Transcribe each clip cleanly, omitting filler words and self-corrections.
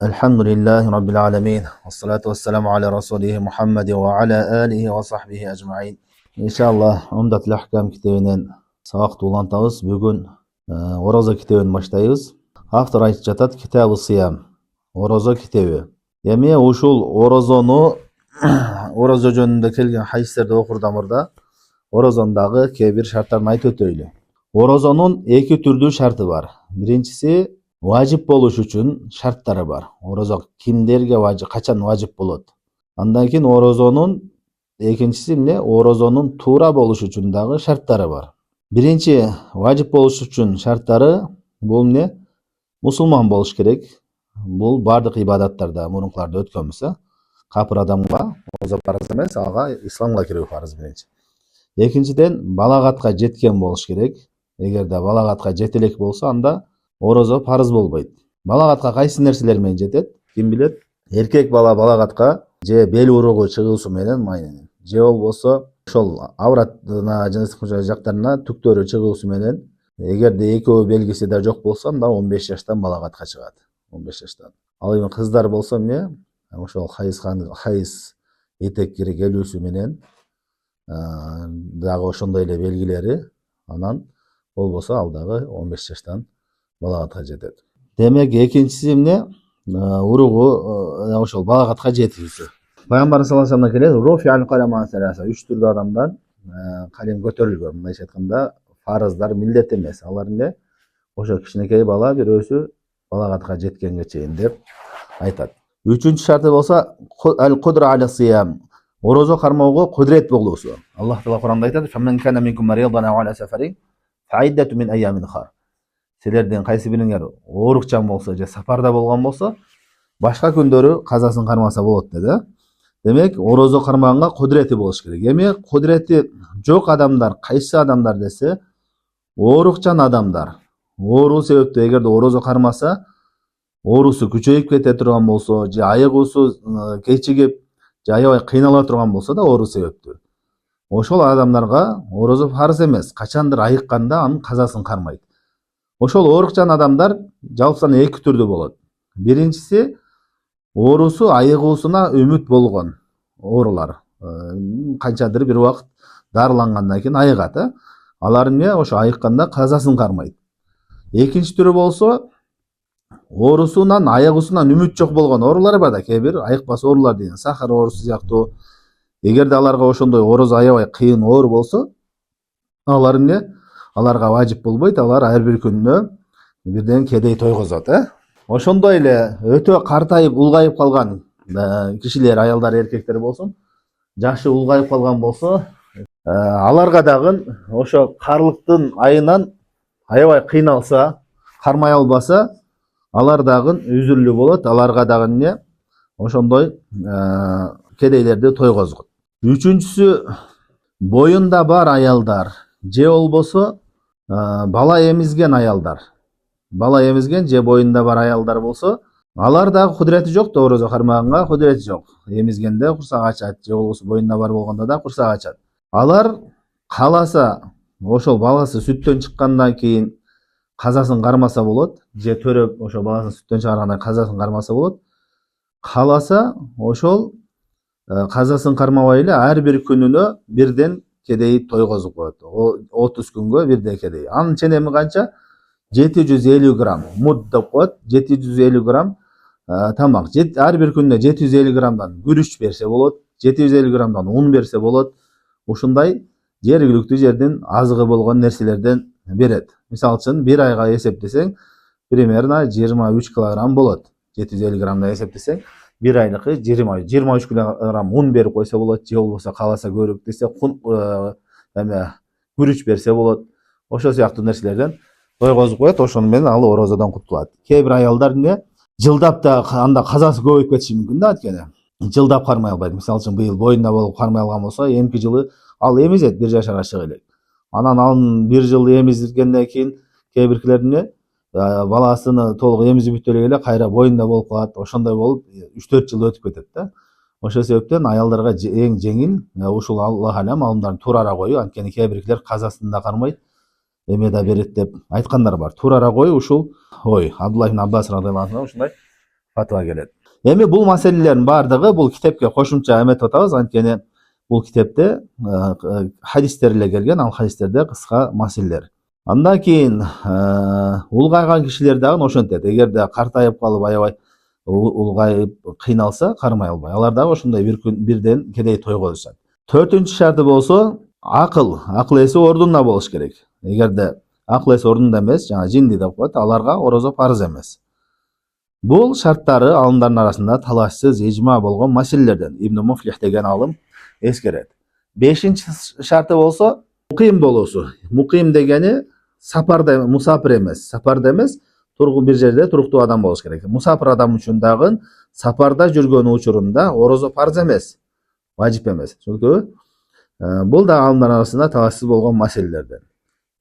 Elhamdülillahi Rabbil alemin. Vessalatu vesselamu ala Rasulih Muhammed ve ala alihi ve sahbihi ecma'in. İnşallah Umdatul Ahkam kitabının sabak улантабыз. Бүгін Ораза китебин баштайбыз. Автор айтып жатат Китабы Сиям. Ораза китеби. Эми ушул оразону ораза жөнүндө келген хадистерди окурда мурда оразондагы кээ бир шарттарын айтып өтөйлү. Оразонун эки түрдүү шарты бар. Биринчиси важип болуш үчүн шарттары бар. Ораза кимдерге важип, качан важип болот? Андан кийин оразонун экинчиси эмне? Оразонун туура болуш үчүн дагы шарттары бар. Биринчи важип болуш үчүн шарттары бул эмне? Мусулман болуш керек. Бул бардык ибадаттарда мурункуларда өткөнбүз. Капыр адамга ораза парыз эмес, ага исламга кирүү парыз биринчи. Экинчиден балагатка жеткен болуш керек. Эгерде балагатка жете элек болсо, анда ораза парыз болбойт. Балагатка кайсы нерселер менен жетет? Ким билет? Эркек бала балагатка же бел уругу чыгуусу менен майненен, же болбосо ошол авратына, жыныстык жактарына түктөрү чыгуусу менен, эгерде экөө белгиси да жок болсо, анда 15 жаштан балагатка чыгат. 15 жаштан. Ал эми кыздар болсо эмне? Ошол хайыз этеккири келүүсү менен дагы ошондой эле белгилери, анан болбосо ал дагы 15 жаштан балагатка жетет. Демек экинчиси эмне? Уругу ошол балагатка жетүүсү. Пайгамбарыбыз саллаллаху алейхи ва саллям келет, рофи аль калама саласа, 3 түрдүү адамдан калем көтөрүлгөн. Мындайча айтканда, фарыздар милдет эмес. Алар эмне? Ошо кичинекей бала бирөөсү балагатка жеткенге чейин деп айтат. Үчүнчү шарты болсо аль кудра аля сиям. Ораза кармоого кудрет болуусу. Аллах Таала Куранда айтат: "Фаман кана минкум маридан ау аля сафарин фаиддату мин айямин уkhar." Силерден кайсы бириңер оорукчан болсо же сапарда болгон болсо, башка күндөрү казасын кармаса болот деди. Демек, ораза кармаганга кудрети болуш керек. Эми кудрети жок адамдар, кайсы адамдар десе, оорукчан адамдар. Оору себептүү эгерде ораза кармаса, оорусу күчөйүп кете турган болсо, же айыгуусу кечигип, же аябай кыйнала турган болсо да оору себептүү. Ошол адамдарга ораза фарыз эмес. Качандыр айыкканда анын казасын кармайт. Ошол оорукчан адамдар жалпысынан эки түрдүү болот. Биринчиси оорусу айыгуусуна үмүт болгон оорулар. Канчадыр бир убакыт дарылангандан кийин айыгат. Алар эмне? Ошо айыкканда казасын кармайт. Экинчи түрү болсо оорусунан, айыгуусунан үмүт жок болгон оорулар бар да, кээ бир айыкпас оорулар деген, сахар оорусу сыяктуу. Эгерде аларга ошондой ораза аябай кыйын оор болсо, алар эмне? Аларга важип болбойт, алар ар бир күнүнө бирден кедей тойгозот. Ошондой эле өтө картайып, улгайып калган кишилер, аялдар, эркектер болсун, жашы улгайып калган болсо, аларга дагы ошо карлыктын айынан аябай кыйналса, кармай албаса, алар дагы үзүрлүү болот. Аларга дагы эмне? Ошондой кедейлерди тойгозгот. Үчүнчүсү боюнда бар аялдар, же болбосо бала эмизген аялдар. Бала эмизген же боюнда бар аялдар болсо, алар дагы кудрети жок да, ораза кармаганга кудрети жок. Эмизгенде курсак ачат, же болбосо боюнда бар болгондо да курсак ачат. Алар кааласа, ошол баласы сүттөн чыккандан кийин казасын кармаса болот, же төрөп ошо баласын сүттөн чыгаргандан казасын кармаса болот. Кааласа, ошол казасын кармабай эле ар бир күнүнө бирден кедей тойгозуп коет. 30 күнгө бирден кедей. Анын ченеми канча? 750 грамм муд деп коет. 750 грамм тамак. Ар бир күнүнө 750 граммдан күрүч берсе болот, 750 граммдан ун берсе болот. Ушундай жергиликтүү жердин азыгы болгон нерселерден берет. Мисалы үчүн бир айга эсептесең, примерно 23 килограмм болот. 750 граммдан эсептесең, бир айлыкы 23 килограмм ун берип койсо болот, же болбосо кааласа көрүп десе күрүч берсе болот. Ошол сыяктуу нерселерден тойгозуп коет, ошону менен ал оразадан кутулат. Кээ бир аялдар эмне? Жылдап да анда казасы көбөйүп кетиши мүмкүн да, анткени жылдап кармай албайт. Мисалы үчүн быйыл боюнда болуп кармай алган болсо, эмки жылы ал эмизет, 1 жашарга чыга элек. Анан ал 1 жыл эмиздиргенден кийин кээ биркилер эмне? Баласыны толук эмизип бүтө эле кайра боюнда болуп калат. Ошондой болуп 3-4 жыл өтүп кетет да. Ошол себептен аялдарга эң жеңил ушул Аллах алам алымдардын туурара коюу. Анткени кээ биркилер казасын да кармайт, эме да берет деп айткандар бар. Туурара коюу ушул Абдулла ибн Аббас радыйаллаху анху ушундай фатва келет. Эми бул маселелердин баардыгы бул китепке кошумча эметип атабыз, анткени бул китепте хадистер эле келген, ал хадистерде кыска маселелер. Андан кийин улгайган кишилер дагы ошентет. Эгерде картайып калып аябай улгайып кыйналса кармай албай, алар дагы ошондой бир күн бирден кедей тойго алышат. Төртүнчү шарты болсо акыл эси ордунда болуш керек. Эгерде акыл эси ордунда эмес, жана жинди деп коет, аларга орозо парыз эмес. Бул шарттары алымдардын арасында талашсыз ижма болгон маселелерден Ибн Муфлих деген алым эскерет. Бешинчи шарты болсо муким болуусу. Муким дегени сапарда, мусапир эмес, сапарда эмес, бир жерде туруктуу адам болуш керек. Мусапир адам үчүн дагы сапарда жүргөн учурунда орозо парыз эмес, важип эмес. Түшүнүктүбү? Бул да алымдардын арасында талашсыз болгон маселелерден.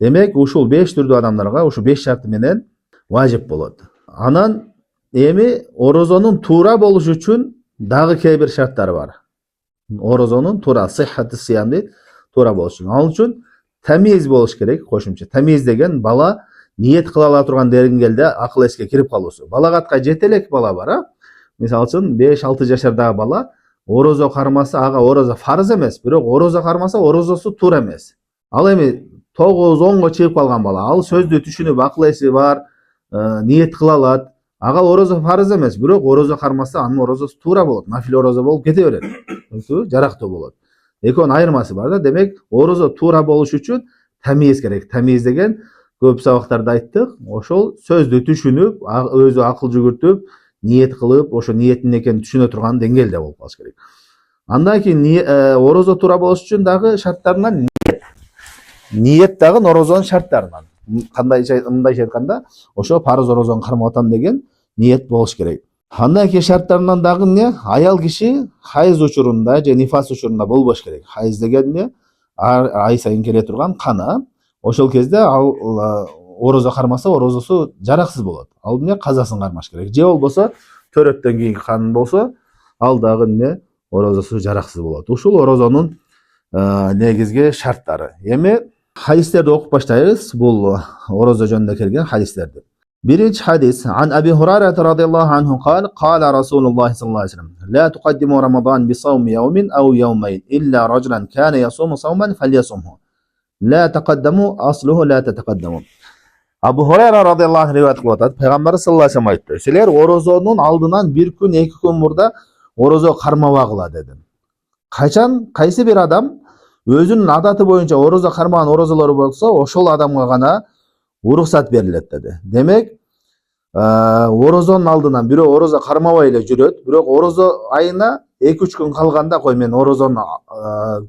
Демек, ушул 5 түрдүү адамдарга ушу 5 шарты менен важип болот. Анан эми орозонун туура болушу үчүн дагы кээ бир шарттары бар. Орозонун туура, сиххаты сиям дейт, туура болуш үчүн. Ал үчүн тамиз болуш керек, кошумча. Тамиз деген бала ниет кыла ала турган деңгээлде акыл эске кирип калуусу. Балагатка жете элек бала бар, мисалы үчүн 5-6 жашардагы бала орозо кармаса, ага орозо фарыз эмес, бирок орозо кармаса орозосу туура эмес. Ал эми 9-10го чыгып калган бала, ал сөздү түшүнүп, акыл эси бар, ниет кыла алат. Ага орозо фарыз эмес, бирок орозо кармаса анын орозосу туура болот, нафил орозо болуп кете берет. Жарактуу болот. Экөөнүн айырмасы бар да. Демек, орозо туура болуш үчүн тамиз керек. Тамиз деген көп сабактарда айттык, ошол сөздү түшүнүп, өзү акыл жүгүртүп, ниет кылып, ошо ниеттин экенин түшүнө турган деңгээлде болуп калыш керек. Андан кийин орозо туура болуш үчүн дагы шарттарынан ниет дагы орозонун шарттарынан. Мындайча айтканда, ошо парыз орозону кармап атам деген ниет болуш керек. Андан кийин шарттарынан дагы эмне? Аял киши хайыз учурунда же нифас учурунда болбош керек. Хайыз деген эмне? Ай сайын келе турган кана. Ошол кезде ал орозо кармаса орозосу жараксыз болот. Ал эмне? Казасын кармаш керек. Же болбосо төрөттөн кийинки кан болсо, ал дагы эмне? Орозосу жараксыз болот. Ушул орозонун негизги шарттары. Эми хадистерди окуп баштайбыз. Бул орозо жөнүндө келген хадистерди. Birinci hadis an Abi Hurayra radıyallahu anhu qala Rasulullah sallallahu aleyhi ve sellem la tuqaddimu Ramazan bi savmi yawmin aw yawmayn illa rajulan kana yasumu sawman falyasumhu la taqaddamu asluhu la tataqaddamu. Abu Hurayra radıyallahu anh rivayet kılıp atат. Peygamber sallallahu aleyhi ve sellem aytты. Sizler orozonun aldından bir gün 2 gün murda orozo karmabagıla dedi. Kaçan kaysi bir adam özünün adatı boyunca orozo karmagan orozolori bolsa oşol adamga gana уруксат берилет dedi. Demek orozonun алдынан бирөө орозо кармабай эле жүрөт, бирок орозо айына 2-3 күн калганда кой мен орозону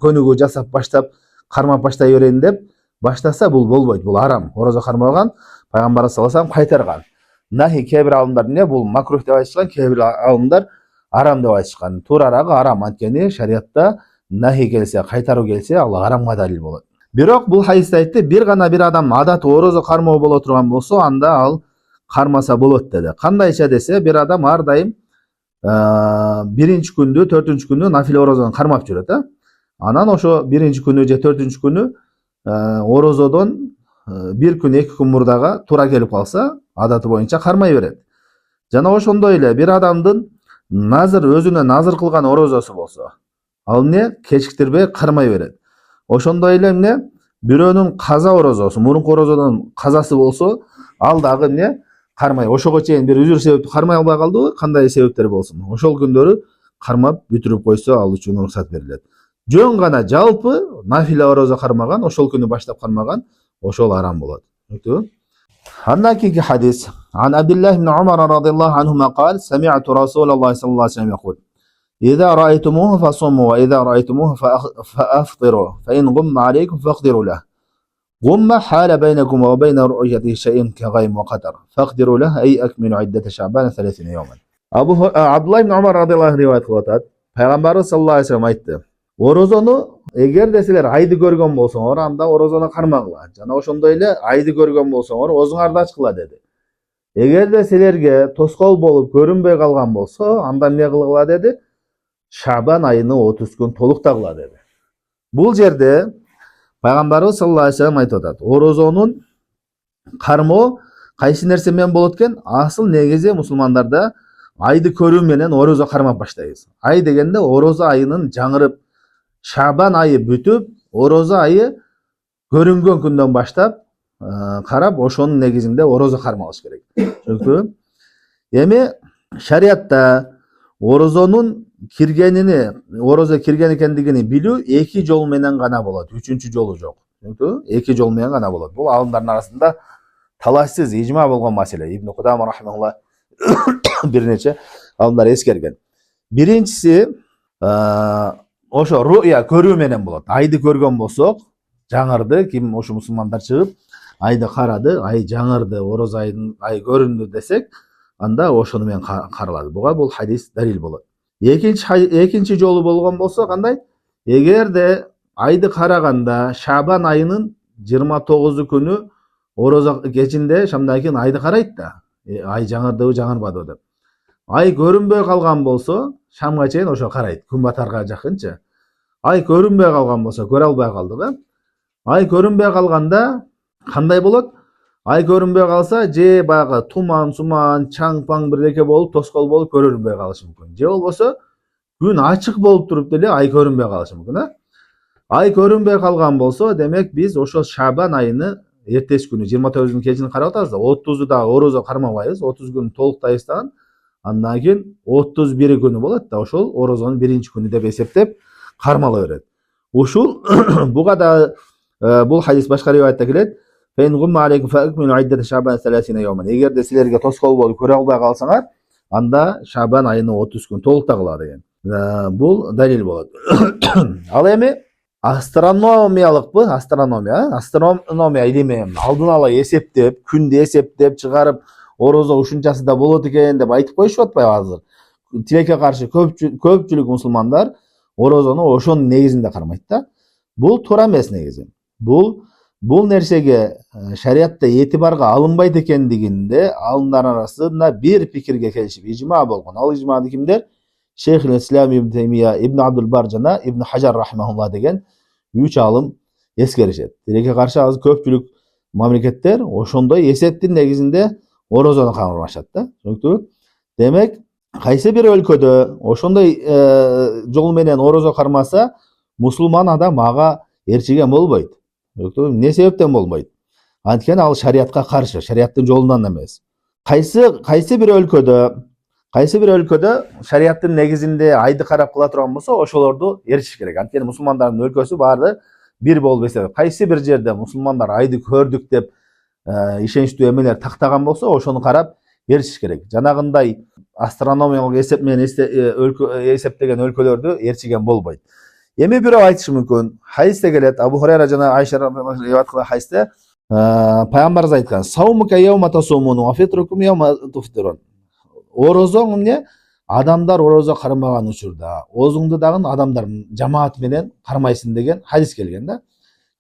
көнүгүү жасап баштап кармап баштай берейин деп баштаса бул болбойт, бул арам. Орозо кармаган пайгамбар саллаллаху алейхи вассалам кайтарган. Нахи кээ бир алымдар эмне? Бул макрух деп айтышкан, кээ бир алымдар арам деп айтышкан. Туурарагы арам, анткени шариатта нахи келсе, кайтаруу келсе, ал арамга далил болот. Бирок бул хадисте айтты, бир гана бир адам адаты орозо кармоо боло турган болсо, анда ал кармаса болот деди. Кандайча десе, бир адам ар дайым биринчи күндү, 4-үнчү күнү нафил орозону кармап жүрөт, Анан ошо биринчи күнү же 4-үнчү күнү орозодон бир күн 2 күн мурдага туура келип калса, адаты боюнча кармай берет. Жана ошондой эле бир адамдын назыр өзүнө назыр кылган орозосу болсо, ал эмне? Кечиктирбей кармай берет. Ошондой эле эмне? Бирөөнүн каза орозосу, мурунку орозодон казасы болсо, ал дагы эмне? Кармай. Ошого чейин бир үзүр себептүү кармай албай калдыбы? Кандай себептер болсун? Ошол күндөрү кармап бүтүрүп койсо, ал үчүн уруксат берилет. Жөн гана жалпы нафила орозо кармаган, ошол күнү баштап кармаган, ошол арам болот. Түшүндүңүзбү? Андан кийинки хадис. Ан Абдуллах ибн Умар радıyallahu anhuma قال سمعت رسول الله صلى الله عليه وسلم يقول إذا رأيتموه فصوموا وإذا رأيتموه فأفطروا فإن غم عليكم فاقدروا له غم حال بينكم وبين رؤيته شيء كغيم وقدر فاقدروا له أي أكملوا عدة شعبان 30 يوما. Abdullah ibn Umar radıyallahu anh rivayet kılıp atат. Peygamber sallallahu aleyhi ve sellem aytты. Orozonu эгерде силер айды көргөн болсоңор, анда орозону кармагыла. Жана ошондой эле айды көргөн болсоңор, оозуңарды ачкыла деди. Эгерде силерге тоскоол болуп көрүнбөй калган болсо, анда эмне кылгыла деди? Шабан айыны 30 күн толуктагыла деди. Бул жерде Пайгамбарыбыз саллаллаху алейхи ва саллям айтып атат. Орозонун кармоо кайсы нерсе менен болот экен? Асыл негизи мусулмандарда айды көрүү менен орозо кармап баштайбыз. Ай дегенде орозо айынын жаңырып Шабан айы бүтүп, орозо айы көрүнгөн күндөн баштап карап, ошонун негизинде орозо кармалыш керек. Түшүнүктүбү? Эми шариатта орозонун киргенини, орозо кирген экендигини билүү эки жол менен гана болот. Үчүнчү жолу жок. Түшүнүктүбү? Эки жол менен гана болот. Бул алымдардын арасында талашсыз ижма болгон маселе. Ибн Кудама рахимахулла бир нече алымдар эскерген. Биринчиси ошо руя көрүү менен болот. Айды көргөн болсок, жаңырды, ким ошо мусулмандар чыгып, айды карады, ай жаңырды, орозо айдын ай көрүндү десек, анда ошону менен каралат. Буга бул хадис далил болот. Экинчи жолу болгон болсо кандай? Эгерде айды караганда Шабан айынын 29 күнү орозо кечинде шамдан кийин айды карайт да. Ай жаңырдыбы, жаңырбадыбы деп. Ай көрүнбөй калган болсо, шамга чейин ошо карайт, күн батарга жакынчы. Ай көрүнбөй калган болсо, көрө албай калдыгы. Ай көрүнбөй калганда кандай болот? Ай көрүнбөй калса, же баягы туман, суман, чаң-паң бирдеке болуп, тоскоол болуп көрүнбөй калышы мүмкүн. Же болбосо, күн ачык болуп туруп деле ай көрүнбөй калышы мүмкүн, Ай көрүнбөй калган болсо, демек биз ошо Шабан айыны эртеси күнү 29-дун кечин карап атабыз да, 30-ду да орозо кармабайбыз, 30 күн толуктайбыз дагы. Андан кийин 31 күнү болот да, ошол орозонун биринчи күнү деп эсептеп кармала берет. Ушул буга да бул хадис башка риваятта келет. Эгерде силерге тоскоол болуп көрө албай калсаңар, анда Шабан айыны 30 күн толуктагыла деген. Бул далил болот. Ал эми астрономиялыкпы, астрономия илими алдын ала эсептеп, күндү эсептеп чыгарып, орозо ушунчасы да болот экен деп айтып коюшуп атпайбы азыр? Тилекке каршы көпчүлүк мусулмандар орозону ошонун негизинде кармайт да. Бул туура эмес негизи. Бул нерсеге шариатта этибарга алынбайт экендигинде алымдар арасында бир пикирге келишип ижма болгон. Ал ижманы кимдер? Шейх ил-Ислам ибн Таймия, Ибн Абдул Бар жана Ибн Хажар рахимахулла деген 3 алым эскеришет. Тилекке каршы азыр көпчүлүк мамлекеттер ошондой эсептин негизинде орозону кармашат да. Түшүнүктүбү? Демек, кайсы бир өлкөдө ошондой жол менен орозо кармаса, мусулман адам ага ээрчиген болбойт. Не себептен болбойт? Анткени ал шариатка каршы, шариаттын жолунан эмес. Кайсы бир өлкөдө шариаттын негизинде айды карап кыла турган болсо, ошолорду ээрчиш керек. Анткени мусулмандардын өлкөсү баары бир болуп эсептелет. Кайсы бир жерде мусулмандар айды көрдүк деп ишеничтүү эмелер тактаган болсо, ошону карап ээрчиш керек. Жанагындай астрономиялык эсеп менен эсептеген өлкөлөрдү ээрчиген болбойт. Эми бирөө айтышы мүмкүн. Хадисте келет, Абу Хурайра жана Айша риваят кылган хадисте пайгамбарыбыз айткан: "Саумука яума тасумун ва фитрукум яума туфтирун." Орозоң эмне? Адамдар орозо кармаган учурда, озуңду дагы адамдар жамаат менен кармайсың деген хадис келген да.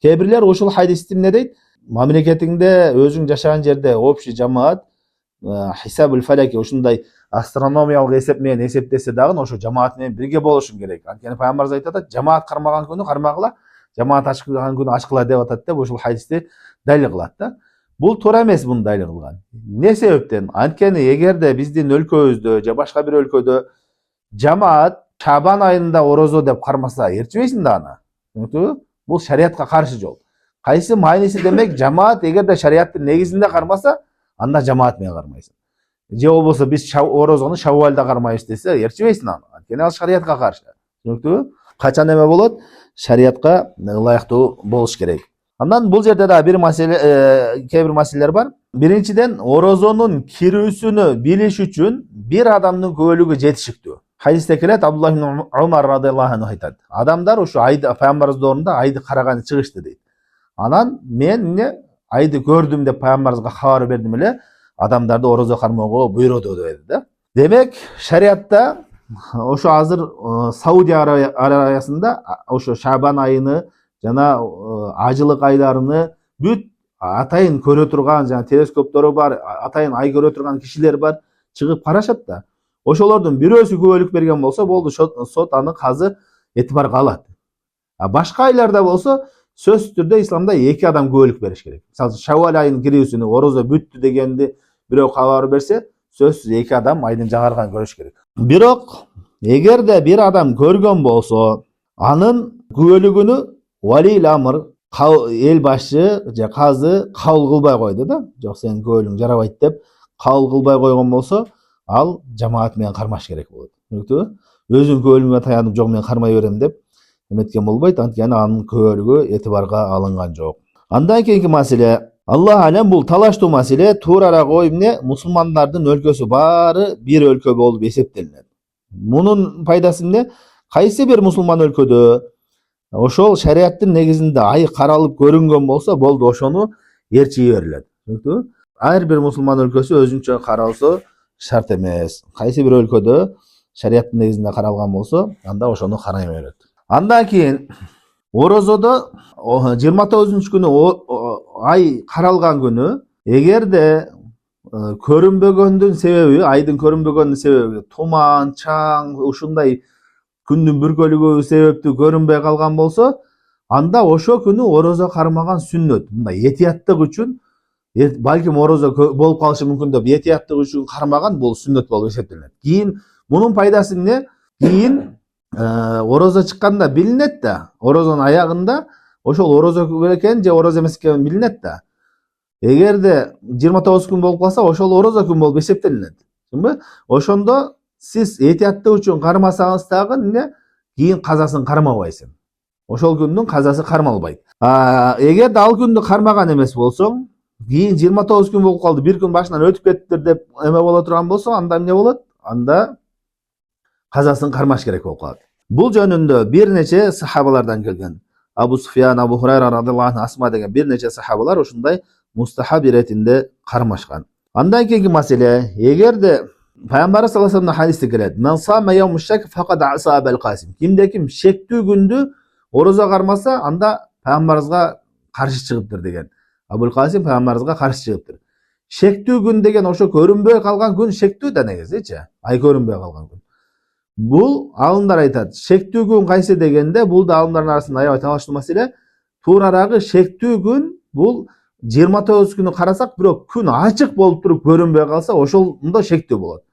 Кээ бирлер ушул хадисти эмне дейт? Мамлекетиңде, өзүң жашаган жерде общий жамаат хисабул фаляки ушундай астрономиялык эсеп менен эсептесе дагы ошо жамаат менен бирге болушуң керек. Анткени пайгамбарыбыз айтат, жамаат кармаган күнү кармагыла, жамаат ачкан күнү ачкыла деп атат деп ушул хадисти далил кылат да. Бул туура эмес муну далил кылган. Не себептен? Анткени эгерде биздин өлкөбүздө же башка бир өлкөдө жамаат Шабан айында орозо деп кармаса, ээрчибейсиң да аны. Түшүнүктүбү? Бул шариатка каршы жол. Кайсы мааниси демек, жамаат эгерде шариаттын негизинде кармаса, анда жамаат менен кармайсың. Же болбосо биз орозону Шаввалда кармайбыз десе, ээрчибейсиң аны. Анткени ал шариатка каршы. Түшүнүктүбү? Качан эме болот? Шариатка ылайыктуу болуш керек. Андан бул жерде да бир маселе, кээ бир маселелер бар. Биринчиден, орозонун кирүүсүнү билиш үчүн бир адамдын көбөлүгү жетишиктүү. Хадисте келет, Абдуллах ибн Умар радыйаллаху анху айтат: "Адамдар ушу айды пайгамбарыбыз доорунда айды караганы чыгышты" дейт. Анан мен айды көрдүм деп пайгамбарыбызга кабар бердим эле, адамдарды орозо кармоого буйруду деди да. Демек, шариатта ошо азыр Саудия Арабиясында ошо Шабан айыны жана ажылык айларыны бүт атайын көрө турган, жана телескоптору бар, атайын ай көрө турган кишилер бар, чыгып карашат да. Ошолордун бирөөсү күбөлүк берген болсо, болду, сот аны казы этибарга алат. Башка айларда болсо, сөзсүз түрдө исламда 2 адам күбөлүк бериш керек. Мисалы, Шаввал айынын кирүүсүнө орозо бүттү дегенди бирөө кабар берсе, сөзсүз эки адам айдын жагарганын көрүш керек. Бирок эгерде бир адам көргөн болсо, анын күбөлүгүнү валил амр, эл башчы же казы кабыл кылбай койду да, жок сенин күбөлүгүң жарабайт деп кабыл кылбай койгон болсо, ал жамаат менен кармаш керек болот. Түшүнүктүбү? Өзүнүн күбөлүгүнө таянып жок мен кармай берем деп эметкен болбойт, анткени анын күбөлүгү этибарга алынган жок. Андан кийинки маселе, Аллах алем, бул талаштуу маселе туурараак ой эмне, мусулмандардын өлкөсү баары бир өлкө болуп эсептелинет. Мунун пайдасы эмне? Кайсы бир мусулман өлкөдө ошол шариаттын негизинде ай каралып көрүнгөн болсо, болду, ошону ээрчиге берилет. Түшүнүктүбү? Ар бир мусулман өлкөсү өзүнчө каралса шарт эмес. Кайсы бир өлкөдө шариаттын негизинде каралган болсо, анда ошону карай берет. Андан кийин орозодо 29 күнү ай каралган күнү, эгерде көрүнбөгөндүн себеби, айдын көрүнбөгөндүн себеби туман, чаң, ушундай күндүн бүркөлүгү себептүү көрүнбөй калган болсо, анда ошо күнү орозо кармаган сүннөт. Мындай этияттык үчүн, балким орозо болуп калышы мүмкүн деп этияттык үчүн кармаган, бул сүннөт болуп эсептелет. Кийин мунун пайдасы эмне? Кийин орозо чыкканда билинет да, орозонун аягында ошол орозо экен же орозо эмес экени билинет да. Эгерде 29 күн болуп калса, ошол орозо күн болуп эсептелинет. Түшүндүңбү? Ошондо сиз этияттык үчүн кармасаңыз дагы эмне? Кийин казасын кармабайсың. Ошол күндүн казасы кармалбайт. Эгерде ал күндү кармаган эмес болсоң, кийин 29 күн болуп калды, бир күн башынан өтүп кеттир деп эме боло турган болсо, анда эмне болот? Анда казасын кармаш керек болуп калат. Бул жөнүндө бир нече сахабалардан келген. Абу Суфиян, Абу Хурайра радыйаллаху анху, Асма деген бир нече сахабалар ушундай мустахаб иретинде кармашкан. Андан кийинки маселе, эгерде Пайгамбар саллаллаху алейхи хадисте келет: "Мен сама яумуш шак факад аса Абул Касим." Кимде ким шектүү күндү орозо кармаса, анда пайгамбарыбызга каршы чыгыптыр деген. Абул Касим пайгамбарыбызга каршы чыгыптыр. Шектүү күн деген ошо көрүнбөй калган күн шектүү да негизичи, ай көрүнбөй калган күн. Бул алымдар айтат, шектүү күн кайсы дегенде, бул да алымдардын арасында аябай талаштуу маселе. Туурарагы шектүү күн бул 29 күнү карасак, бирок күн ачык болуп туруп көрүнбөй калса, ошондо шектүү болот.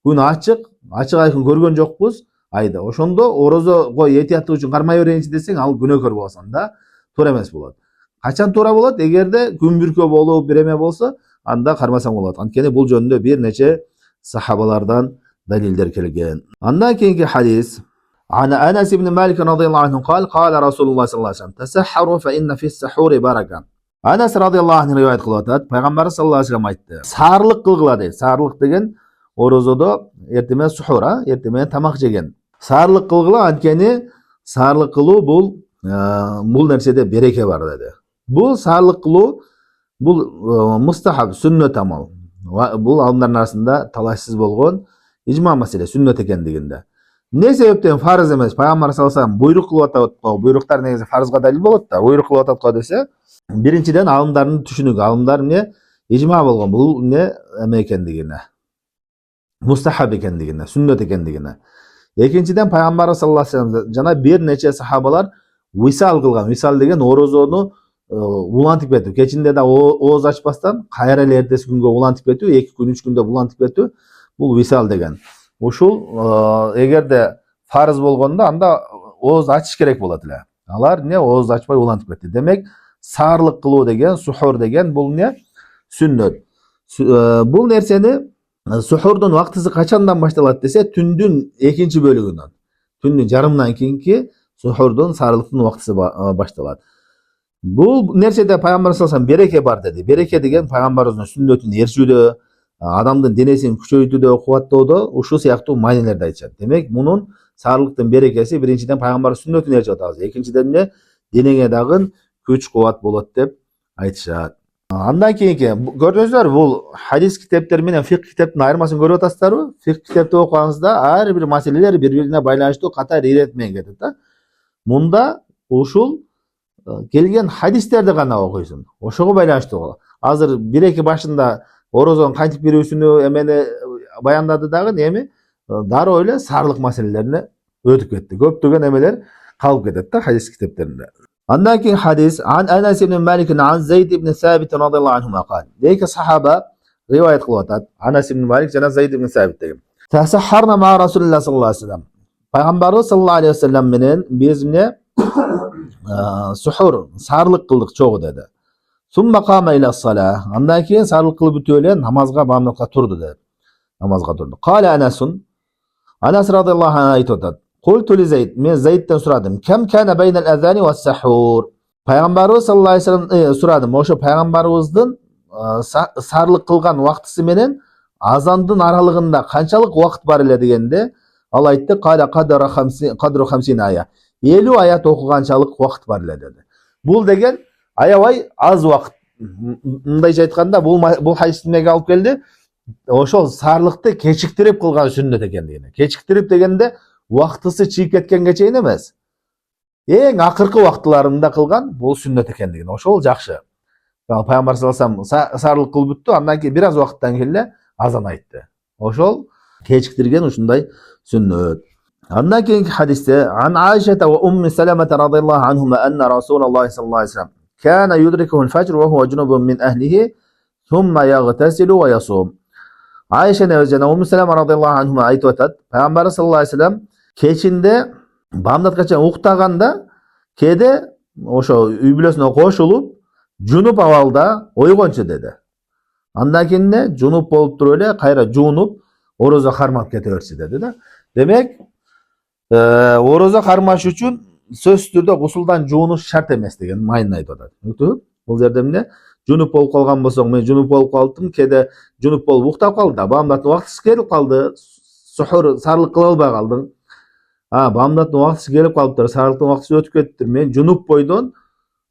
Күн ачык айкын көргөн жокпуз айда. Ошондо орозого этияттык үчүн кармай берейинчи десең, ал күнөөкөр болосуң да, туура эмес болот. Качан туура болот? Эгерде күн бүркөө болуп бир эме болсо, анда кармасаң болот. Анткени бул жөнүндө бир нече сахабалардан далилдер келген. Андан кийинки хадис: Ана Анас ибн Малик радыйаллаху анху قال قال رسول الله صلى الله عليه وسلم تسحروا فإن في السحور بركة. Анас радыйаллаху анху риwayat кылып атат, пайгамбар саллаллаху алейхи вассалам айтты: Саарлык кылгыла дейт. Саарлык деген орозодо эртең менен сухур, эртең менен тамак жеген. Саарлык кылгыла, анткени саарлык кылуу бул нерседе береке бар деди. Бул саарлык кылуу бул мустахаб, сүннөт амал. Бул алымдардын арасында талашсыз болгон ижма маселе, сүннөт экендигинде. Не себептен фарыз эмес? Пайгамбар саллаллаху алейхи вассалам буйрук кылып атат го. Буйруктар негизи фарызга далил болот да. Буйрук кылып атат го десе, биринчиден алымдардын түшүнүгү, алымдар эмне? Ижма болгон. Бул эмне эме экендигине, мустахаб экендигине, сүннөт экендигине. Экинчиден пайгамбар саллаллаху алейхи вассалам жана бир нече сахабалар висал кылган. Висал деген орозону улантып кетүү. Кечинде да ооз ачпастан кайра эле эртеси күнгө улантып кетүү, 2 күн 3 күндө улантып кетүү. Бул висал деген. Ушул эгерде фарыз болгондо, анда ооз ачыш керек болот эле. Алар эмне? Ооз ачпай улантып кетти. Демек, саарлык кылуу деген, сухур деген бул эмне? Сүннөт. Бул нерсени сухурдун вактысы качандан башталат десе, түндүн экинчи бөлүгүнөн. Түндүн жарымынан кийинки сухурдун, саарлыктын вактысы башталат. Бул нерседе пайгамбар саллаллаху алейхи береке бар деди. Береке деген пайгамбарыбыздын сүннөтүн ээрчүүдө, адамдын денесин күчөйтүүдө, кубаттоодо ушул сыяктуу маанилерди айтышат. Демек, мунун саарлыктын берекеси биринчиден пайгамбар сүннөтүн ээрчип атабыз. Экинчиден эмне? Денеңе дагы күч кубат болот деп айтышат. Андан кийинки көрдүңүздөр, бул хадис китептери менен фикх китептин айырмасын көрүп атасыздарбы? Фикх китепти окугаңызда ар бир маселелер бири-бирине байланыштуу катар ирет менен кетет да. Мунда ушул келген хадистерди гана окуйсуң. Ошого байланыштуу. Азыр бир-эки башында орозонун кантип берүүсүнү эмени баяндады дагы, эми дароо эле саарлык маселелерине өтүп кетти. Көптөгөн эмелер калып кетет да хадис китептеринде. Андан кийин хадис: Ан Анас ибн Малик ан Зейд ибн Сабит радыйаллаху анху кал. Эки сахаба rivayet kılıp atat. Anas ibn Malik jana Zayd ibn Sabit деген. Tasahharna ma Rasulullah sallallahu aleyhi ve sellem. Peygamberimiz sallallahu aleyhi ve sellem menen biz ne suhur sarılık kıldık çoğu dedi. Summa qama ila salah. Andan keyin sarılık kılıp бүтүп эле намазга бамдыкка турду dedi. Namazga turdu. Qala Anasun. Anas radıyallahu anh ayıp atat. Qultu li Zayd. Men Zayd'den suradım. Kem kana beynel azani ve sahur. Peygamberimiz sallallahu aleyhi ve sellem suradım. Oşo peygamberimizden sarılık kılgan vaktisi menen azandın aralığında kançalık vakt var ele degende al aytты qala qadru 50 aya. 50 ayat okugançalık vakt var ele dedi. Bul degen аябай аз вакыт. Мындайча айтканда бул хадис эмнеге алып келди? Ошол сарылыкты кечиктирип кылган сүннөт экендигине. Кечиктирип дегенде вактысы чыйып кеткенге чейин эмес. Эң акыркы вактыларында кылган бул сүннөт экендигине. Ошол жакшы. Пайгамбар саллаллаху алейхи ва саллям сарылык кылып бүттү, андан кийин бир аз вакыттан кийин эле азан айтты. Ошол кечиктирген ушундай сүннөт. Андан кийинки хадисте ан Айша ва Умми Салама радhiyallahu anhuma anna Rasulullah sallallahu aleyhi ve sellem kana yudrikuhu al-fajr wa huwa junubun min ahlihi thumma yaghtasilu ve yasum. Ayşe nevjana Ummu Salama radhiyallahu anhuma aytып атат. Peygamber sallallahu aleyhi ve sellem keçinde bamdatgacha уктаганда кээде ошо үй бүлөсүнө кошулуп жунуп абалда ойгончу dedi. Андан кийин жунуп болуп туруп эле кайра жуунуп орозо кармап кете берчи dedi да. Демек орозо кармаш үчүн сөзсүз түрдө гусулдан жуунуш шарт эмес деген майын айтып атат. Бул жерде эмне? Жунуп болуп калган болсоң, мен жунуп болуп калдым, кээде жунуп болуп уктап калды, бамдаттын убактысы келип калды, сухур сарылык кыла албай калдың. Бамдаттын убактысы келип калыптыр, сарылыктын убактысы өтүп кетиптир. Мен жунуп бойдон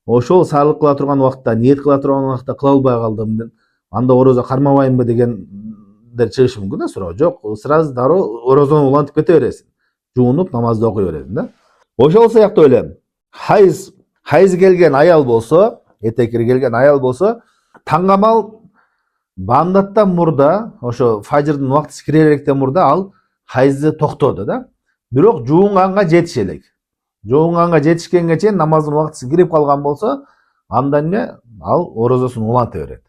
ошол сарылык кыла турган убакта, ниет кыла турган убакта кыла албай калдым. Анда орозо кармабайынбы дегендер чыгышы мүмкүн да суроо. Жок, сразу дароо орозону улантып кете бересиң. Жуунуп намазды окуй бересиң да. Ошол сыяктуу эле хайз келген аял болсо, этекири келген аял болсо, таңгамал бамдаттан мурда, ошо фажырдын убактысы кире электен мурда ал хайзды токтоду да. Бирок жуунганга жетише элек. Жуунганга жетишкенге чейин намаздын убактысы кирип калган болсо, андан эмне ал орозосун уланта берет.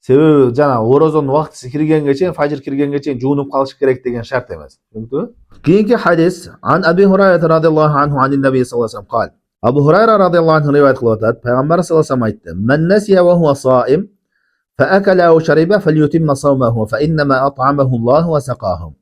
Себеби жана орозонун убактысы киргенге чейин, фажыр киргенге чейин жуунуп калыш керек деген шарт эмес. Түшүндүңбү? Кийинки хадис ан Аби Хурайра радhiyallahu anhu анин Наби саллаллаху алейхи ва саллям. Абу Хурайра радhiyallahu anhu риваят кылып атат. Пайгамбар саллаллаху алейхи ва саллям айтты: "Мен насия ва хуа саим, фа акала ау шариба фальютимма саумаху, фа иннама ат'амаху Аллаху ва сақаху."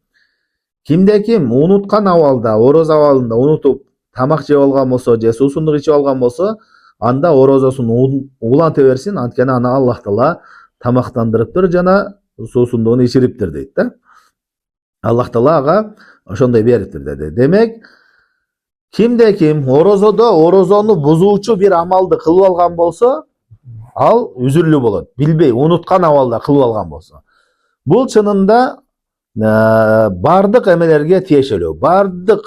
Кимде ким унуткан абалда, ороз абалында унутуп тамак жеп алган болсо, же суусундук ичип алган болсо, анда орозосун уланта берсин, анткени аны Аллах Таала тамактандырыптыр жана суусундугун ичириптир дейт да. Аллах Таала ага ошондой бериптир деди. Демек, кимде ким орозону бузуучу бир амалды кылып алган болсо, ал үзүрлүү болот. Билбей, унуткан абалда кылып алган болсо. Бул чынында бардык эмелерге тиешелүү, бардык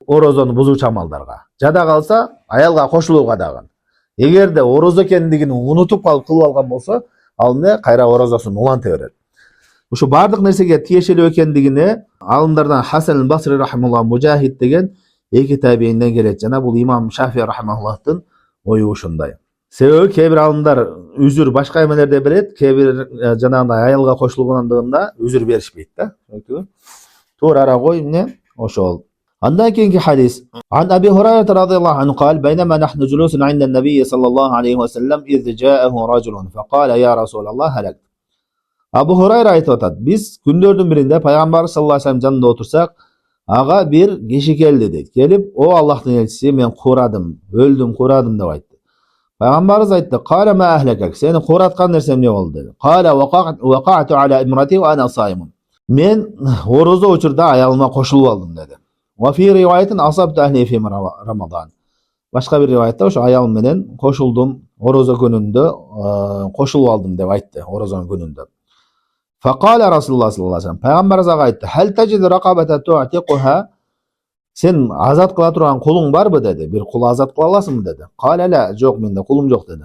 орозону бузуучу амалдарга. Жада калса, аялга кошулууга дагы. Эгерде орозо экендигин унутуп калып кылып алган болсо, ал эмне кайра орозосун уланта берет. Ушу бардык нерсеге тиешелүү экендигине алымдардан Хасан аль-Басри рахималлах, Мужахид деген эки табийинден келет. Жана бул имам Шафии рахималлахтын ою ушундай. Себеби кээ бир алымдар үзүр башка эмелерде берет, кээ бир жанагындай аялга кошулгандыгында үзүр беришпейт да. Туура ара кой эмне ошол. Андан кийинки хадис ан Аби Хурайра радhiyallahu anhu قال بينما نحن جلوس عند النبي صلى الله عليه وسلم إذ جاءه رجل فقال يا رسول الله هلك. Абу Хурайра айтып атат, биз күндөрдүн биринде пайгамбар саллаллаху алейхи ва саллям жанында отурсак, ага бир киши келди дейт. Келип, "О Аллахтын элчиси, мен куурадым, өлдүм, куурадым" деп айтты. Пайгамбарыбыз айтты: "Кала ма ахлакак, сени куураткан нерсе эмне болду?" dedi. Кала вaqa'tu ala imrati wa ana saimun. Мен орозо учурда аялыма кошулуп алдым dedi. Wa fi riwayatin asabtu ahli fi Ramazan. Башка бир риваятта ошо аялым менен кошулдум, орозо күнүндө кошулуп алдым деп айтты, орозонун күнүндө. Faqala Rasulullah sallallahu aleyhi ve sellem. Peygamber azaga aytты: "Hal tajidu raqabata tu'tiquha?" Sen azat kıla turgan kulun var mı dedi. Bir kulu azat kıla alasın mı dedi. Kale la, yok mende kulum yok dedi.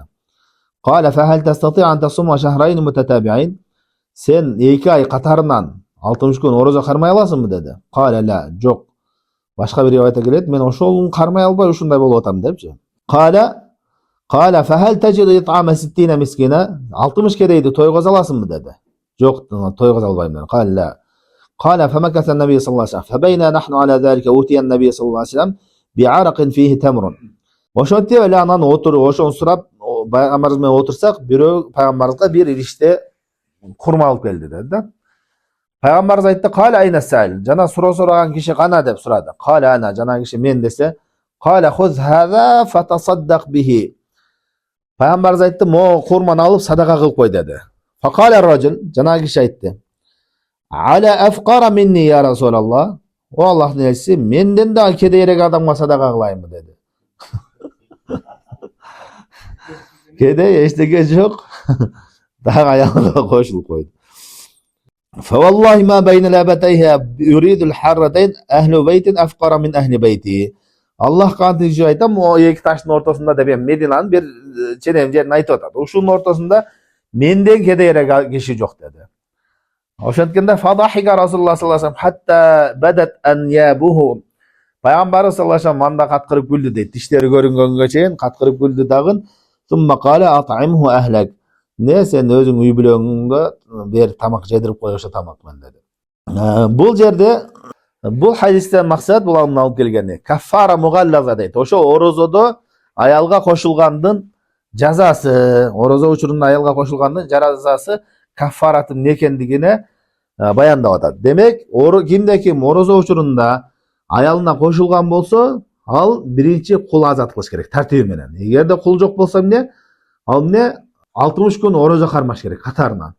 Kale fe hel testati an tasuma şehrayn mutatabi'in? Sen 2 ay katarından 60 gün oroza karmay alasın mı dedi. Kale la, yok. Başka bir rivayete gelet, men oşolun karmay albay uşunday bolup atam depçi. Kale fe hel tajidu it'ama 60 miskine? 60 kereydi toy alasın mı dedi. Жоқ, той кыла албайм dedi. Кал ла. قال فمكث النبي صلى الله عليه وسلم فبين نحن على ذلك أوتي النبي صلى الله عليه وسلم بعرق فيه تمر. Ошентип эле анан ошону сурап пайгамбарыбыз менен отурсак, бирөө пайгамбарыбызга бир ириште курма алып келди dedi да. Пайгамбарыбыз айтты: "Кала айна саил?" Жана сураган киши кана деп сурады. Кала ана, жана киши мен десе, "Кала хуз хаза фатасаддак бихи." Пайгамбарыбыз айтты: "Мо курманы алып садака кылып кой" dedi. Факала раджул, жана киши айтты: "Аля афкара минни я Расулаллах." О Аллахтын элчиси, менден да кедейирээк адамга садака кылайынбы dedi. Кедей эчтеке жок. Дагы аялга кошулуп койду. فوالله ما بين لابتيها يريد الحرتين أهل بيت أفقر من أهل بيتي. Аллах кантип жеп айтам, о эки таштын ортосунда деп Мединанын бир ченем жерин айтып атат. Ушунун ортосунда менден кедейирээк киши жок dedi. Ошенткенде фадахика Расулуллах саллаллаху алейхи вассалам хатта бадат аньябуху. Пайгамбарыбыз саллаллаху алейхи вассалам манда каткырып күлдү дейт. Тиштери көрүнгөнгө чейин каткырып күлдү дагы. Сумма кала ат'имху ахлак. Не сен өзүң үй бүлөгүңгө бер тамак жедирип кой, ошо тамак менен dedi. Бул жерде бул хадистен максат булагын алып келгени каффара мугаллаза дейт. Ошо орозодо аялга кошулгандын жазасы, орозо учурунда аялга кошулгандын жазасы каффаратын не экендигине баяндап атат. Демек, кимде ким орозо учурунда аялына кошулган болсо, ал биринчи кул азат кылыш керек тартиби менен. Эгерде кул жок болсо ал 60 күн орозо кармаш керек катарынан.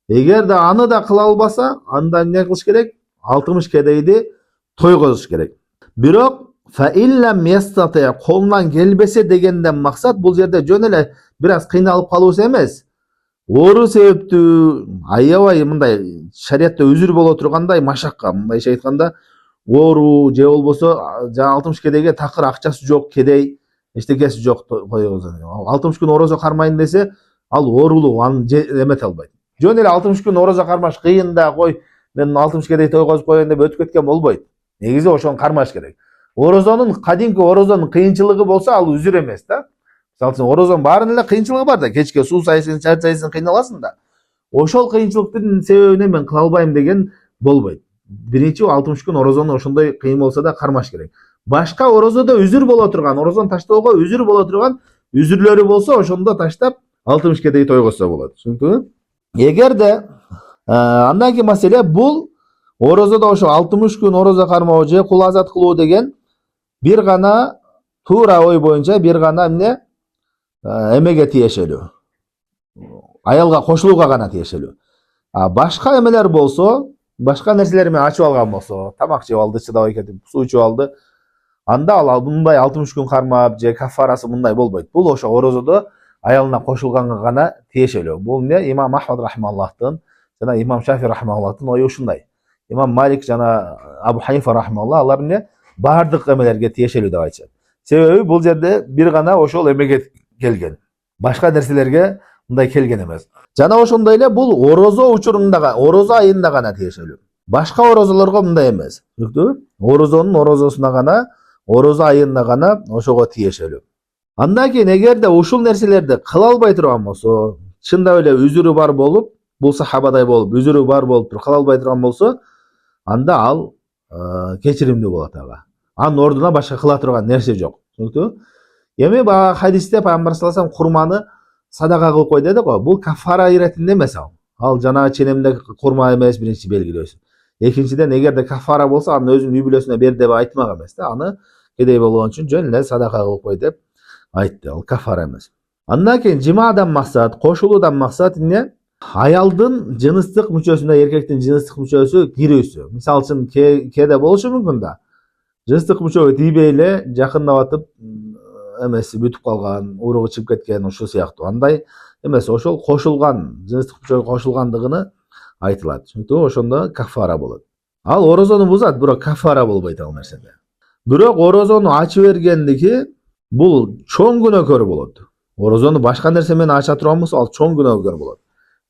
Эгерде аны да кыла албаса, анда эмне кылыш керек? 60 кедейди тойгозуш керек. Бирок fa illam yastati колунан келбесе дегенден максат бул жерде жөн эле бир аз кыйналып калуусу эмес. Оору себептүү аябай мындай шариятта үзүр боло тургандай машакка, мындайча айтканда, оору же болбосо жана 60 кедейге такыр акчасы жок кедей, эчтекеси жок койгозу. 60 күн орозо кармайын десе, ал оорулуу, аны эмете албайт. Жөн эле 60 күн орозо кармаш кыйын да, кой мен 60 кедей тойгозуп коеюн деп өтүп кеткен болбойт. Негизи ошону кармаш керек. Орозонун кадимки орозонун кыйынчылыгы болсо, ал үзүр эмес да. Мисалы үчүн орозонун баарынын эле кыйынчылыгы бар да, кечке суу сайсың, чарчайсың, кыйналасың да. Ошол кыйынчылыктын себебинен мен кыла албайм деген болбойт. Биринчи 60 күн орозону ошондой кыйын болсо да кармаш керек. Башка орозодо үзүр боло турган, орозону таштоого үзүр боло турган үзүрлөрү болсо, ошондо таштап 60 кедей тойгозсо болот. Түшүндүңбү? Эгерде андан кийин маселе бул орозодо ошо 60 күн орозо кармоо же кул азат кылуу деген бир гана туура ой боюнча бир гана эмеге тиешелүү. Аялга кошулууга гана тиешелүү. Башка эмелер болсо, башка нерселер менен ачып алган болсо, тамак жеп алды, чыдабай кетип, суу ичип алды, анда ал мындай 60 күн кармап же кафарасы мындай болбойт. Бул ошо орозодо аялына кошулганга гана тиешелүү. Бул имам Ахмад рахималлахтын жана имам Шафи рахималлахтын ою ушундай. Имам Малик жана Абу Ханифа рахималлах алар бардык эмелерге тиешелүү деп айтышат. Себеби бул жерде бир гана ошол эмеге келген. Башка нерселерге мындай келген эмес. Жана ошондой эле бул орозо учурунда, орозо айында гана тиешелүү. Башка орозолорго мындай эмес. Түшүндүңбү? Орозонун орозосуна гана, орозо айында гана ошого тиешелүү. Андан кийин эгерде ушул нерселерди кыла албай турган болсо, чындап эле үзүрү бар болуп, бул сахабадай болуп, үзүрү бар болуп кыла албай турган болсо, анда ал кечиримдүү болот ага. Анын ордуна башка кыла турган нерсе жок. Түшүндүңбү? Эми бага хадисте пайгамбар саллаллаху алейхи вассалам курманы садака кылып кой деди го. Бул кафара иретинде эмес ал. Ал жана ченемде курма эмес, биринчи белгилөөсү. Экинчиден, эгерде кафара болсо, аны өзүнүн үй бүлөсүнө бер деп айтмак эмес да. Аны кедей болгон үчүн жөн эле садака кылып кой деп айтты. Ал кафара эмес. Андан кийин жимадан максат, кошулуудан максат эмне? Аялдын жыныстык мүчөсүнө эркектин жыныстык мүчөсү кирүүсү. Мисалы үчүн кээде болушу мүмкүн да. Жыныстык мүчөгө тийбей эле жакындап атып эмеси бүтүп калган, уругу чыгып кеткен, ушул сыяктуу. Андай эмес, ошол кошулган, жыныстык мүчөгө кошулгандыгыны айтылат. Түшүндүңбү? Ошондо кафара болот. Ал орозону бузат, бирок кафара болбойт ал нерседе. Бирок орозону ачып бергендиги бул чоң күнөөкөр болот. Орозону башка нерсе менен ача турган болсо, ал чоң күнөөкөр болот.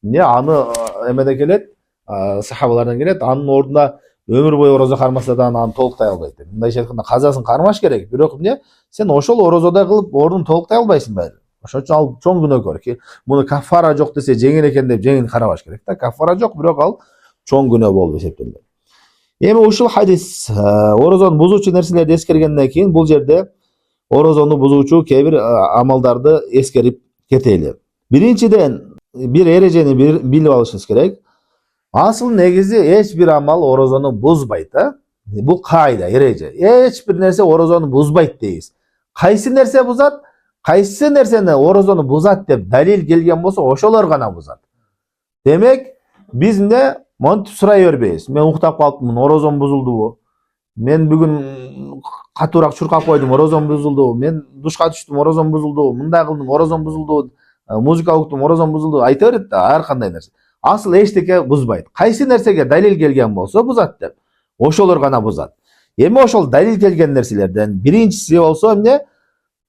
Эмне аны эмеде келет, сахабалардан келет, анын ордуна өмүр бою орозо кармаса да аны толуктай албайт. Мындайча айтканда казасын кармаш керек. Бирок эмне? Сен ошол орозодай кылып ордун толуктай албайсың баары. Ошон үчүн ал чоң күнөөкөр ки муну каффара жок десе жеңил экен деп жеңил карабаш керек да. Каффара жок, бирок ал чоң күнөө болуп эсептелет. Эми ушул хадис орозону бузуучу нерселерди эскергенден кийин бул жерде орозону бузуучу кээ бир амалдарды эскерип кетели. Биринчиден бир эрежени билип алышыбыз керек. Асыл негизи эч бир амал орозону бузбайт, бул кайда, эреже. Эч бир нерсе орозону бузбайт дейбиз. Кайсы нерсе бузат, кайсы нерсени орозону бузат деп далил келген болсо ошолор гана бузат. Демек, биз эмне монтип сурай бербейбиз. Мен уктап калыптмын, орозом бузулдубу? Мен бүгүн катуураак чуркап койдум, орозом бузулдубу? Мен душка түштүм, орозом бузулдубу? Мындай кылдым, орозом бузулдубу? Музыка уктум, орозом бузулдубу? Айта берет да, ар кандай нерсе. Асыл эчтеке бузбайт. Кайсы нерсеге далил келген болсо бузат деп. Ошолор гана бузат. Эми ошол далил келген нерселерден биринчиси болсо эмне?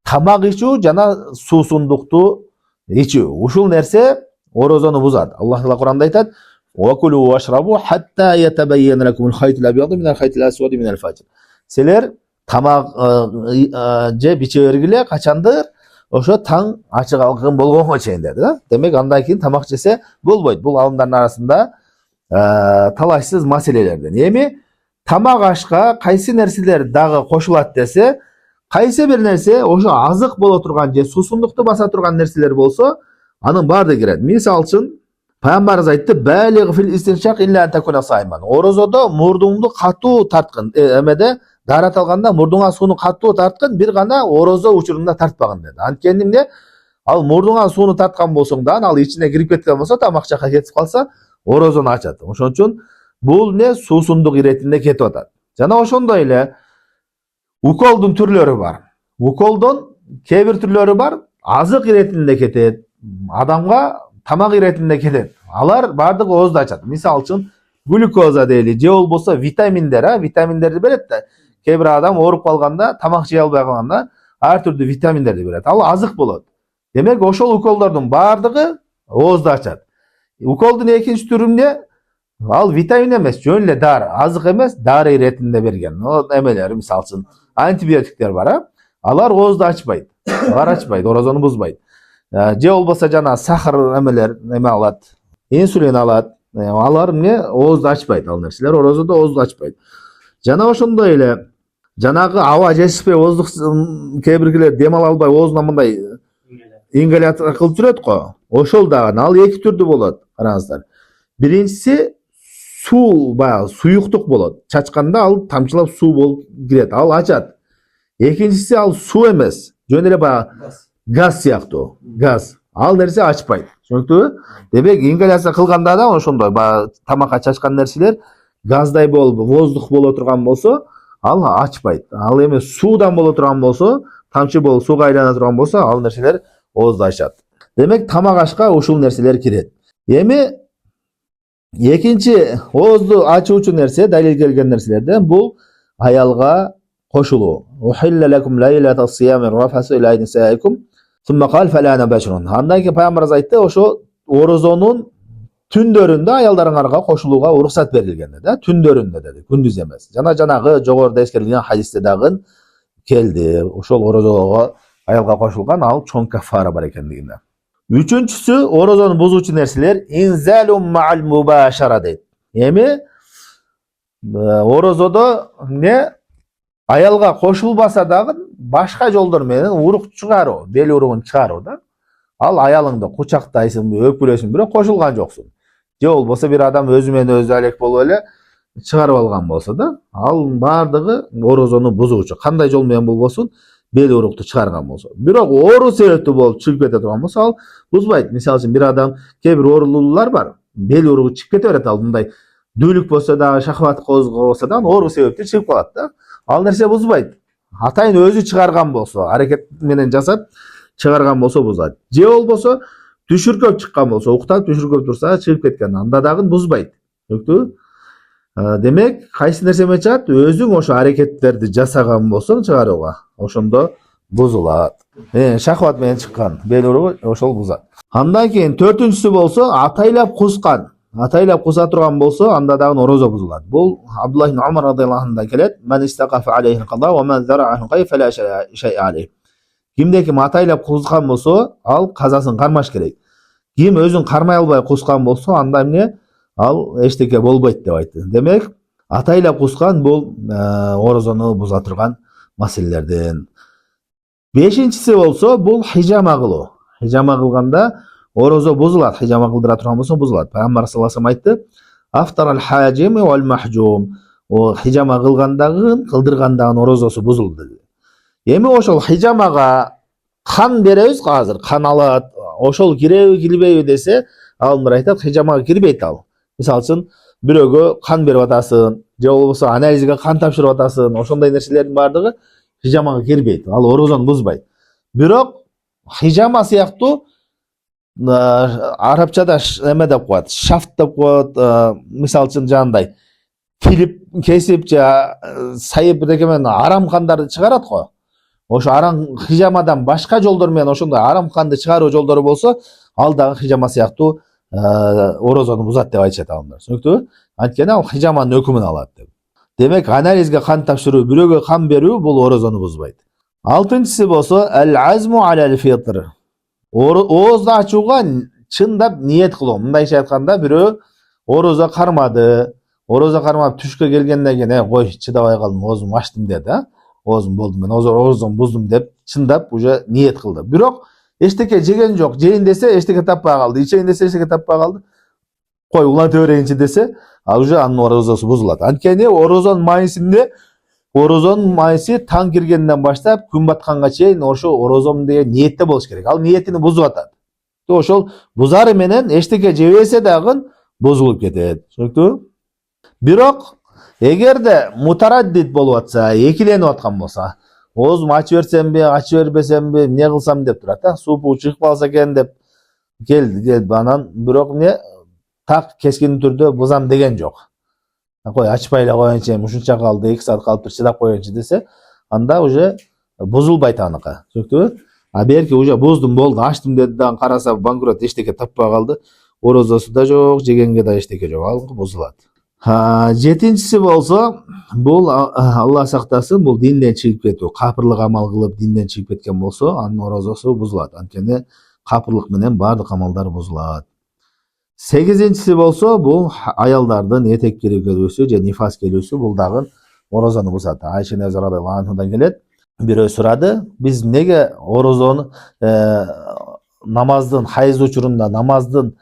Тамак ичүү жана суусундукту ичүү. Ушул нерсе орозону бузат. Аллах Таала Куранда айтат: "Вакулу вашрабу хатта ятабайяна лакум ал-хайтул абьяду минал хайтил асвади минал фаджр." Силер тамак жеп иче бергиле качандыр ошо таң ачык алган болгонго чейин деди да. Демек андан кийин тамак жесе болбойт. Бул алымдардын арасында талашсыз маселелерден. Эми тамак ашка кайсы нерселер дагы кошулат десе, кайсы бир нерсе ошо азык боло турган же суусундукту баса турган нерселер болсо, анын баардыгы кирет. Мисалы үчүн Пайгамбарыбыз айтты: "Балиг фил истиншак илля ан такуна сайман." Орозодо мурдуңду катуу тарткын, эмеде дарат алганда мурдуңа сууну катуу тарткын, бир гана орозо учурунда тартпагын деди. Анткени эмне? Ал мурдуңа сууну тарткан болсоң да, ал ичине кирип кеткен болсо, тамак жакка кетип калса, орозону ачат. Ошон үчүн бул не суусундук иретинде кетип атат. Жана ошондой эле уколдун түрлөрү бар. Уколдун кээ бир түрлөрү бар, азык иретинде кетет, адамга тамак иретинде кетет. Алар баардыгы оозду ачат. Мисалы үчүн глюкоза дейли, же болбосо витаминдер, витаминдерди берет да. Кээ бир адам ооруп калганда, тамак жей албай калганда ар түрдүү витаминдерди берет. Ал азык болот. Демек, ошол уколдордун баардыгы оозду ачат. Уколдун экинчи түрү эмне? Ал витамин эмес, жөн эле дары, азык эмес, дары иретинде берген. Эмелер, мисалы үчүн антибиотиктер бар, алар оозду ачпайт. Алар ачпайт, орозону бузбайт. Же болбосо жана сахар эмелер эме алат, инсулин алат. Алар эмне оозду ачпайт, ал нерселер орозодо оозду ачпайт. Жана ошондой эле жанагы аба жетишпей ооздук кээ биргилер дем ала албай оозуна мындай ингаляция кылып жүрөт го. Ошол дагы ал эки түрдүү болот. Караңыздар. Биринчиси суу, баягы суюктук болот. Чачканда ал тамчылап суу болуп кирет, ал ачат. Экинчиси ал суу эмес, жөн эле баягы газ сыяктуу, газ. Ал нерсе ачпайт. Түшүнүктүбү? Демек, ингаляция кылганда да ошондой баягы тамакка чачкан нерселер газдай болуп, воздух боло турган болсо, ал ачпайт. Ал эми суудан боло турган болсо, тамчы болуп сууга айлана турган болсо, ал нерселер оозду ачат. Демек, тамак ашка ушул нерселер кирет. Эми экинчи оозду ачуучу нерсе, далил келген нерселерден бул аялга кошулуу. Ухилла лакум лайлата сиямир рафасу иля нисаикум. Сумма кал фалана башрун. Андан кийин Пайгамбарыбыз айтты, ошо орозонун түндөрүндө аялдарыңарга кошулууга уруксат берилген да, түндөрүндө деди, күндүз эмес. Жанагы жогоруда эскерилген хадисте дагы келди. Ошол орозого аялга кошулган ал чоң кафара бар экендигинде. Үчүнчүсү орозону бузуучу нерселер инзалум ма'ал мубашара дейт. Эми орозодо не аялга кошулбаса дагы башка жолдор менен урук чыгаруу, бел уругун чыгаруу да. Ал аялыңды кучактайсың, өпкүлөсүң, бирок кошулган жоксуң. Же болбосо бир адам өзү менен өзү алек болуп эле чыгарып алган болсо да, ал баардыгы орозону бузуучу. Кандай жол менен болбосун, бел урукту чыгарган болсо. Бирок оору себептүү болуп чыгып кете турган болсо, ал бузбайт. Мисалы үчүн бир адам, кээ бир оорулуулар бар, бел уругу чыгып кете берет, ал мындай дүүлүк болсо дагы, шахват козголсо дагы оору себептүү чыгып калат да. Ал нерсе бузбайт. Атайын өзү чыгарган болсо, аракет менен жасап чыгарган болсо бузат. Же болбосо түшүркөп чыккан болсо, уктап түшүркөп турса чыгып кеткен, анда дагы бузбайт. Түшүнүктүбү? Демек, кайсы нерсе менен чыгат? Өзүң ошо аракеттерди жасаган болсоң чыгарууга, ошондо бузулат. Шахват менен чыккан бел уругу ошол бузат. Андан кийин төртүнчүсү болсо, атайлап кускан. Атайлап куса турган болсо, анда дагы орозо бузулат. Бул Абдуллах ибн Умар радыйаллаху анхудан келет. Мен истақафа алейхи қада ва мен зарa'аху қай фала шай'a алейх. Кимде ким атайлап кускан болсо, ал казасын кармаш керек. Ким өзүн кармай албай кускан болсо, анда эмне? Ал эчтеке болбойт деп айтты. Демек, атайлап кускан бул орозону буза турган маселелерден. Бешинчиси болсо, бул хижама кылуу. Хижама кылганда орозо бузулат. Хижама кылдыра турган болсо бузулат. Пайгамбар саллаллаху алейхи айтты: "Афтарал хажим вал махжум." О хижама кылгандагы, кылдыргандагы орозосу бузулду деди. Эми ошол хижамага кан беребиз азыр, кан алат. Ошол киреби, кирбейби десе, алымдар айтат, хижамага кирбейт ал. Мисалы үчүн бирөөгө кан берип атасың, же болбосо анализге кан тапшырып атасың, ошондой нерселердин баардыгы хижамага кирбейт. Ал орозону бузбайт. Бирок хижама сыяктуу арабчада эме деп коет, шафт деп коет, мисалы үчүн жандай филип кесип же сайып бирдеке менен арам кандарды чыгарат го. Ошо арам хижамадан башка жолдор менен ошондой арам канды чыгаруу жолдору болсо, ал дагы хижама сыяктуу орозону бузат деп айтышат алымдар. Түшүнүктүбү? Анткени ал хижаманын өкүмүн алат деп. Демек, анализге кан тапшыруу, бирөөгө кан берүү бул орозону бузбайт. Алтынчысы болсо, ал-азму алал фитр. Оозду ачууга чындап ниет кылуу. Мындайча айтканда, бирөө орозо кармады, орозо кармап түшкө келгенден кийин, кой, чыдабай калдым, оозумду ачтым деди, оозум болду, мен орозому буздум деп чындап уже ниет кылды. Бирок эчтеке жеген жок, жейин десе эчтеке таппай калды, ичейин десе эчтеке таппай калды. Кой, уланта берейинчи десе, ал уже анын орозосу бузулат. Анткени орозонун майысында орозонун майысы таң киргенден баштап күн батканга чейин ошо орозом деген ниетте болуш керек. Ал ниетини бузуп атат. Ошол бузары менен эчтеке жебесе дагы бузулуп кетет. Түшүнүктүбү? Бирок эгерде мутараддид болуп атса, экиленип аткан болсо, оозумду ачып берсемби, ачып бербесемби, эмне кылсам деп турат, супу чыгып калса экен деп келди, анан бирок эмне так кескин түрдө бузам деген жок. Кой, ачпай эле коеюнчу, ушунча калды, 2 саат калыптыр, чыдап коеюнчу десе, анда уже бузулбайт аныкы. Түшүнүктүбү? А берки уже буздум болду, ачтым деди дагы караса банкрот, эчтеке таппай калды, орозосу да жок, жегенге да эчтеке жок, ал бузулат. Жетинчиси болсо, бул Алла сактасын, бул динден чыгып кетүү. Капырлык амал кылып динден чыгып кеткен болсо, анын орозосу бузулат. Анткени капырлык менен баардык амалдар бузулат. 8-инчиси болсо, бул аялдардын этек келүүсү же нифас келүүсү, бул дагы орозону бузат. Айша радhiyallahu анхадан келет. Бирөө сурады, биз неге орозону намаздын хайыз учурунда намаздын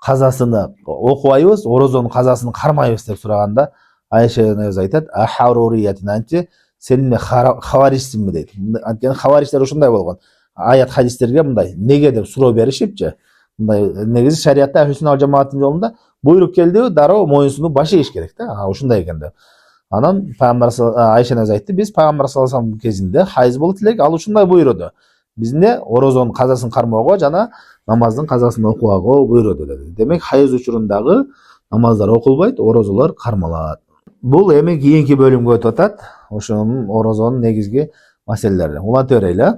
казасыны окубайбыз, орозонун казасын кармайбыз деп сураганда, Айша айтат: "Ахаруриятин анти, сен хаварижсиңби?" дейт. Анткени хавариштер ушундай болгон. Аят хадистерге мындай неге деп суроо беришипчи. Мындай негизи шариатта Ахлүсүннат жамааттын жолунда буйрук келди, дароо моюнсунуп баш ийиш керек да. Ушундай экен деп. Анан пайгамбар Айша айтты: "Биз пайгамбар саллаллаху алейхи вассалам кезинде хайыз болот элек, ал ушундай буйруду. Бизне орозонун казасын кармоого жана намаздын казасын окубага буйруду" деди. Демек, хайыз учурундагы намаздар окулбайт, орозолор кармалат. Бул эми кийинки бөлүмгө өтүп атат. Ошонун орозонун негизги маселелери. Уланта берели.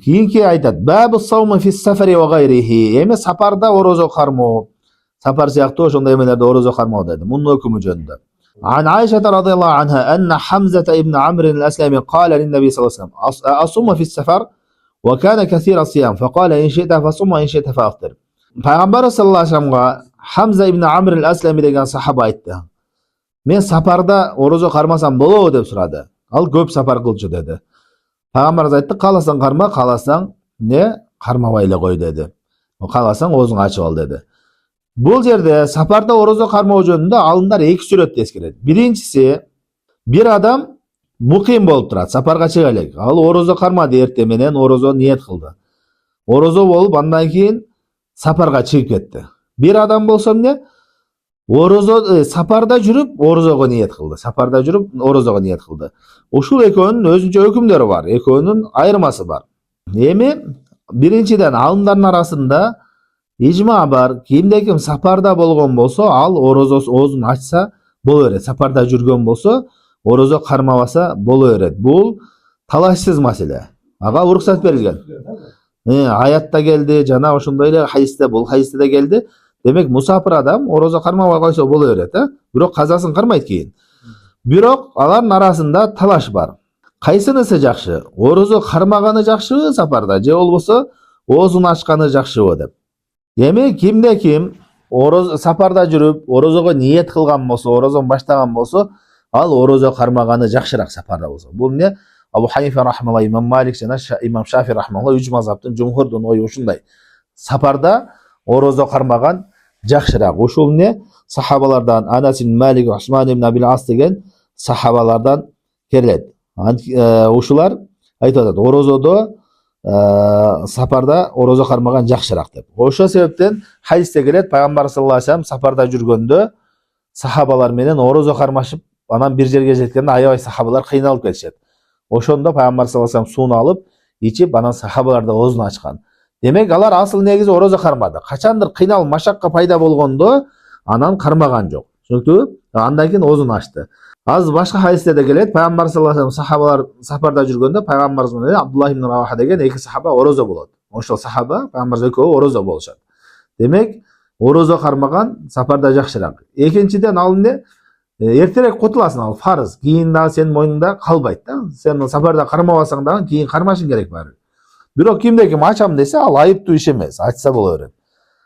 Кийинки айтат: "Бабу саумы фис сафари ва гайрихи." Эми сапарда орозо кармоо. Сапар сыяктуу ошондой эмелерде орозо кармоо деди. Мунун өкүмү жөнүндө. عن عائشة رضي الله عنها أن حمزة ابن عمرو الأسلمي قال للنبي صلى الله عليه وسلم: أصوم في السفر وكان كثير الصيام فقال إن شئت فصم وإن شئت فأفطر. Пайгамбар sallallohu alayhi vasallamga Hamza ibn Amr al-Aslami деген сахаба айтты. Мен сапарда орозо кармасам болобу деп сурады. Ал көп сапар кылчу деди. Пайгамбар айтты: "Кааласаң карма, кааласаң не кармабай эле кой" деди. Кааласаң оозуңду ачып ал деди. Бул жерде сапарда орозо кармоо жөнүндө алымдар эки сүрөттү эскерет. Биринчиси, бир адам муким болуп турат, сапарга чыга элек. Ал орозо кармады, эртең менен орозо ниет кылды. Орозо болуп, андан кийин сапарга чыгып кетти. Бир адам болсо эмне? Орозо сапарда жүрүп орозого ниет кылды. Сапарда жүрүп орозого ниет кылды. Ушул экөөнүн өзүнчө өкүмдөрү бар, экөөнүн айырмасы бар. Эми биринчиден алымдардын арасында ижма бар. Кимде ким сапарда болгон болсо, ал оозун ачса боло берет. Сапарда жүргөн болсо, орозо кармабаса боло берет. Бул талашсыз маселе. Ага уруксат берилген. Аятта келди, жана ошондой эле хадисте, бул хадисте да келди. Демек, мусафир адам орозо кармабай койсо боло берет, Бирок казасын кармайт кийин. Бирок алардын арасында талаш бар. Кайсынысы жакшы? Орозо кармаганы жакшыбы сапарда, же болбосо оозун ачканы жакшыбы деп. Эми кимде ким сапарда жүрүп, орозого ниет кылган болсо, орозон баштаган болсо, ал орозо кармаганы жакшыраак сапарда болсо. Бул эмне? Абу Ханифа рахмалла, Имам Малик жана Имам Шафи рахмалла үч мазхабтын жумхурдун ою ушундай. Сапарда орозо кармаган жакшыраак. Ушул эмне? Сахабалардан Анас ибн Малик, Усман ибн Абил Ас деген сахабалардан келет. Ушулар айтып атат, орозодо сапарда орозо кармаган жакшыраак деп. Ошол себептен хадисте келет, пайгамбар саллаллаху алейхи вассалам сапарда жүргөндө сахабалар менен орозо кармашып, анан бир жерге жеткенде аябай сахабалар кыйналып кетишет. Ошондо пайгамбар саллаллаху алейхи вассалам сууну алып, ичип, анан сахабалар да оозун ачкан. Демек алар асыл негизи орозо кармады. Качандыр кыйналып машакка пайда болгондо анан кармаган жок. Түшүнүктүбү? Андан кийин оозун ачты. Аз башка хадистерде келет, пайгамбар саллаллаху алейхи вассалам сахабалар сапарда жүргөндө пайгамбарыбыз менен Абдуллах ибн Раваха деген эки сахаба орозо болот. Ошол сахаба пайгамбарыбыз экөө орозо болушат. Демек, орозо кармаган сапарда жакшыраак. Экинчиден ал эмне? Эртерээк кутуласың, ал фарыз. Кийин дагы сенин мойнуңда калбайт да. Сен сапарда кармабасаң дагы кийин кармашың керек баары. Бирок кимде ким ачам десе, ал айыптуу иш эмес, ачса боло берет.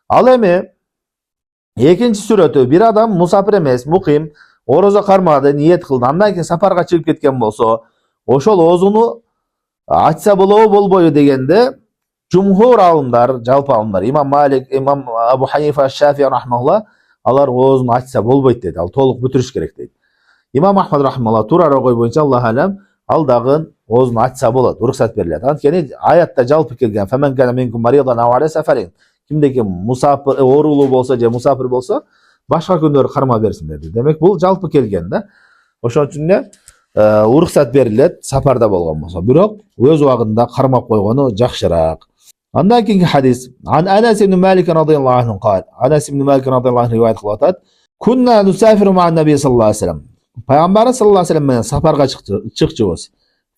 Ал эми экинчи сүрөтү бир адам мусафир эмес, муким, орозо кармады, ниет кылды, андан кийин сапарга чыгып кеткен болсо, ошол оозуну ачса болобу болбойбу дегенде жумхур алымдар, жалпы алымдар, Имам Малик, Имам Абу Ханифа, Шафи рахмалла, алар оозуну ачса болбойт дейт, ал толук бүтүрүш керек дейт. Имам Ахмад рахмалла турар огой боюнча Аллах алам, ал дагы оозуну ачса болот, уруксат берилет. Анткени аятта жалпы келген фамен кана минкум маридан ау аля сафарин, кимдеки мусафир оорулуу болсо же мусафир болсо башка күндөр карма берсин деди. Демек бул жалпы келген да. Ошон үчүн эле уруксат берилет сапарда болгон болсо. Бирок өз убагында кармап койгону жакшыраак. Андан кийинки хадис. Анас ибн Малик радhiyallahu anhu кал. Анас ибн Малик radhiyallahu anhu риваят кылып атат. Кунна нусафиру ма наби саллаллаху алейхи вассалам. Пайгамбар саллаллаху алейхи вассалам менен сапарга чыкчубуз.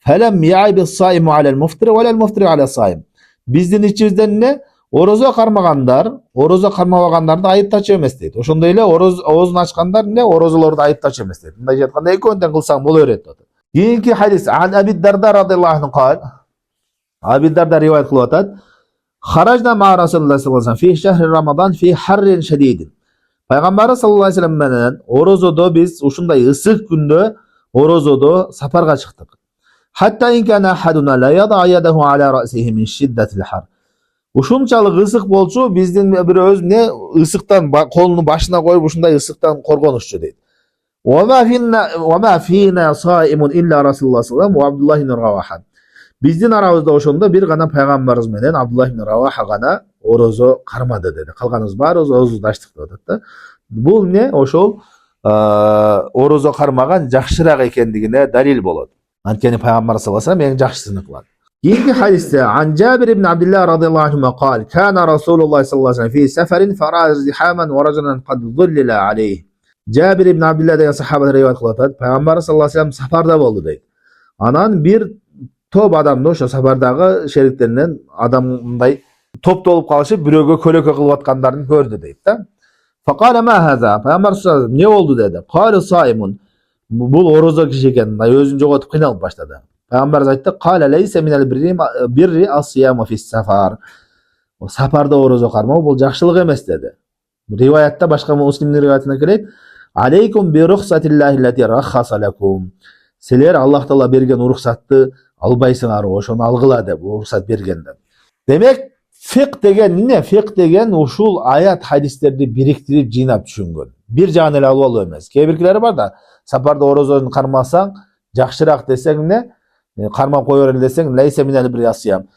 Фалам яйби сайму алал муфтир ва алал муфтир ала сайм. Биздин ичибизден эмне? Орозо кармагандар, орозо кармабагандарды айыптачу эмес дейт. Ошондой эле оозун ачкандар эмне? Орозолорду айыптачу эмес дейт. Мындай айтканда экөөнтен кылсаң боло берет деп. Кийинки хадис ан Аби Дарда радhiyallahu anhu кал. Аби Дарда риваят кылып атат. Харажна ма Расулуллах саллаллаху алейхи вассалам фи шахри Рамадан фи харрин шадидин. Пайгамбар саллаллаху алейхи вассалам менен орозодо биз ушундай ысык күндө орозодо сапарга чыктык. Хатта ин кана хадуна ла яда ядаху ала расихи мин шиддатил хар. Ушунчалык ысык болчу, биздин бирөөбүз эмне ысыктан колуну башына коюп ушундай ысыктан коргонушчу дейт. Ва фина саимун илля Расулуллах саллаллаху алейхи ва Абдуллах ибн Раваха. Биздин арабызда ошондо бир гана пайгамбарыбыз менен Абдуллах ибн Раваха гана орозо кармады деди. Калганыбыз баарыбыз оозубузду ачтык деп атат да. Бул эмне? Ошол орозо кармаган жакшыраак экендигине далил болот. Анткени пайгамбар саллаллаху алейхи вассалам эң жакшысын кылат. Кийинки хадисте ан Жабир ибн Абдуллах радhiyallahu anhu кал. Кана Расулуллах саллаллаху алейхи вассалам фи сафарин фара зихаман ва раджулан кад зуллила алейхи. Жабир ибн Абдуллах деген сахаба риваят кылып атат. Пайгамбар саллаллаху алейхи вассалам сапарда болду дейт. Анан бир топ адамды ошо сапардагы шериктеринен адамдай топтолуп калышып бирөөгө көлөкө кылып аткандарын көрдү дейт да. Факала ма хаза. Пайгамбар саллаллаху алейхи вассалам не болду деди. Калу саимун. Бул орозо киши экен, өзүн жоготуп кыйналып баштады. Пайгамбар айтты: "Кала лейса минал бирри ас-сияму фис сафар." Сапарда орозо кармоо бул жакшылык эмес деди. Риваятта башка муслимдин риваятында келет: "Алейкум би рухсатиллахи лати раххаса лакум." Силер Аллах Таала берген уруксатты албайсыңар, ошону алгыла деп уруксат берген деп. Демек, фиқ деген эмне? Фиқ деген ушул аят хадистерди бириктирип жыйнап түшүнгөн. Бир жагын эле алып алуу эмес. Кээ биркилери бар да, сапарда орозону кармасаң жакшыраак десең эмне? Кармап кое берели десең, лейсе минал бир асиям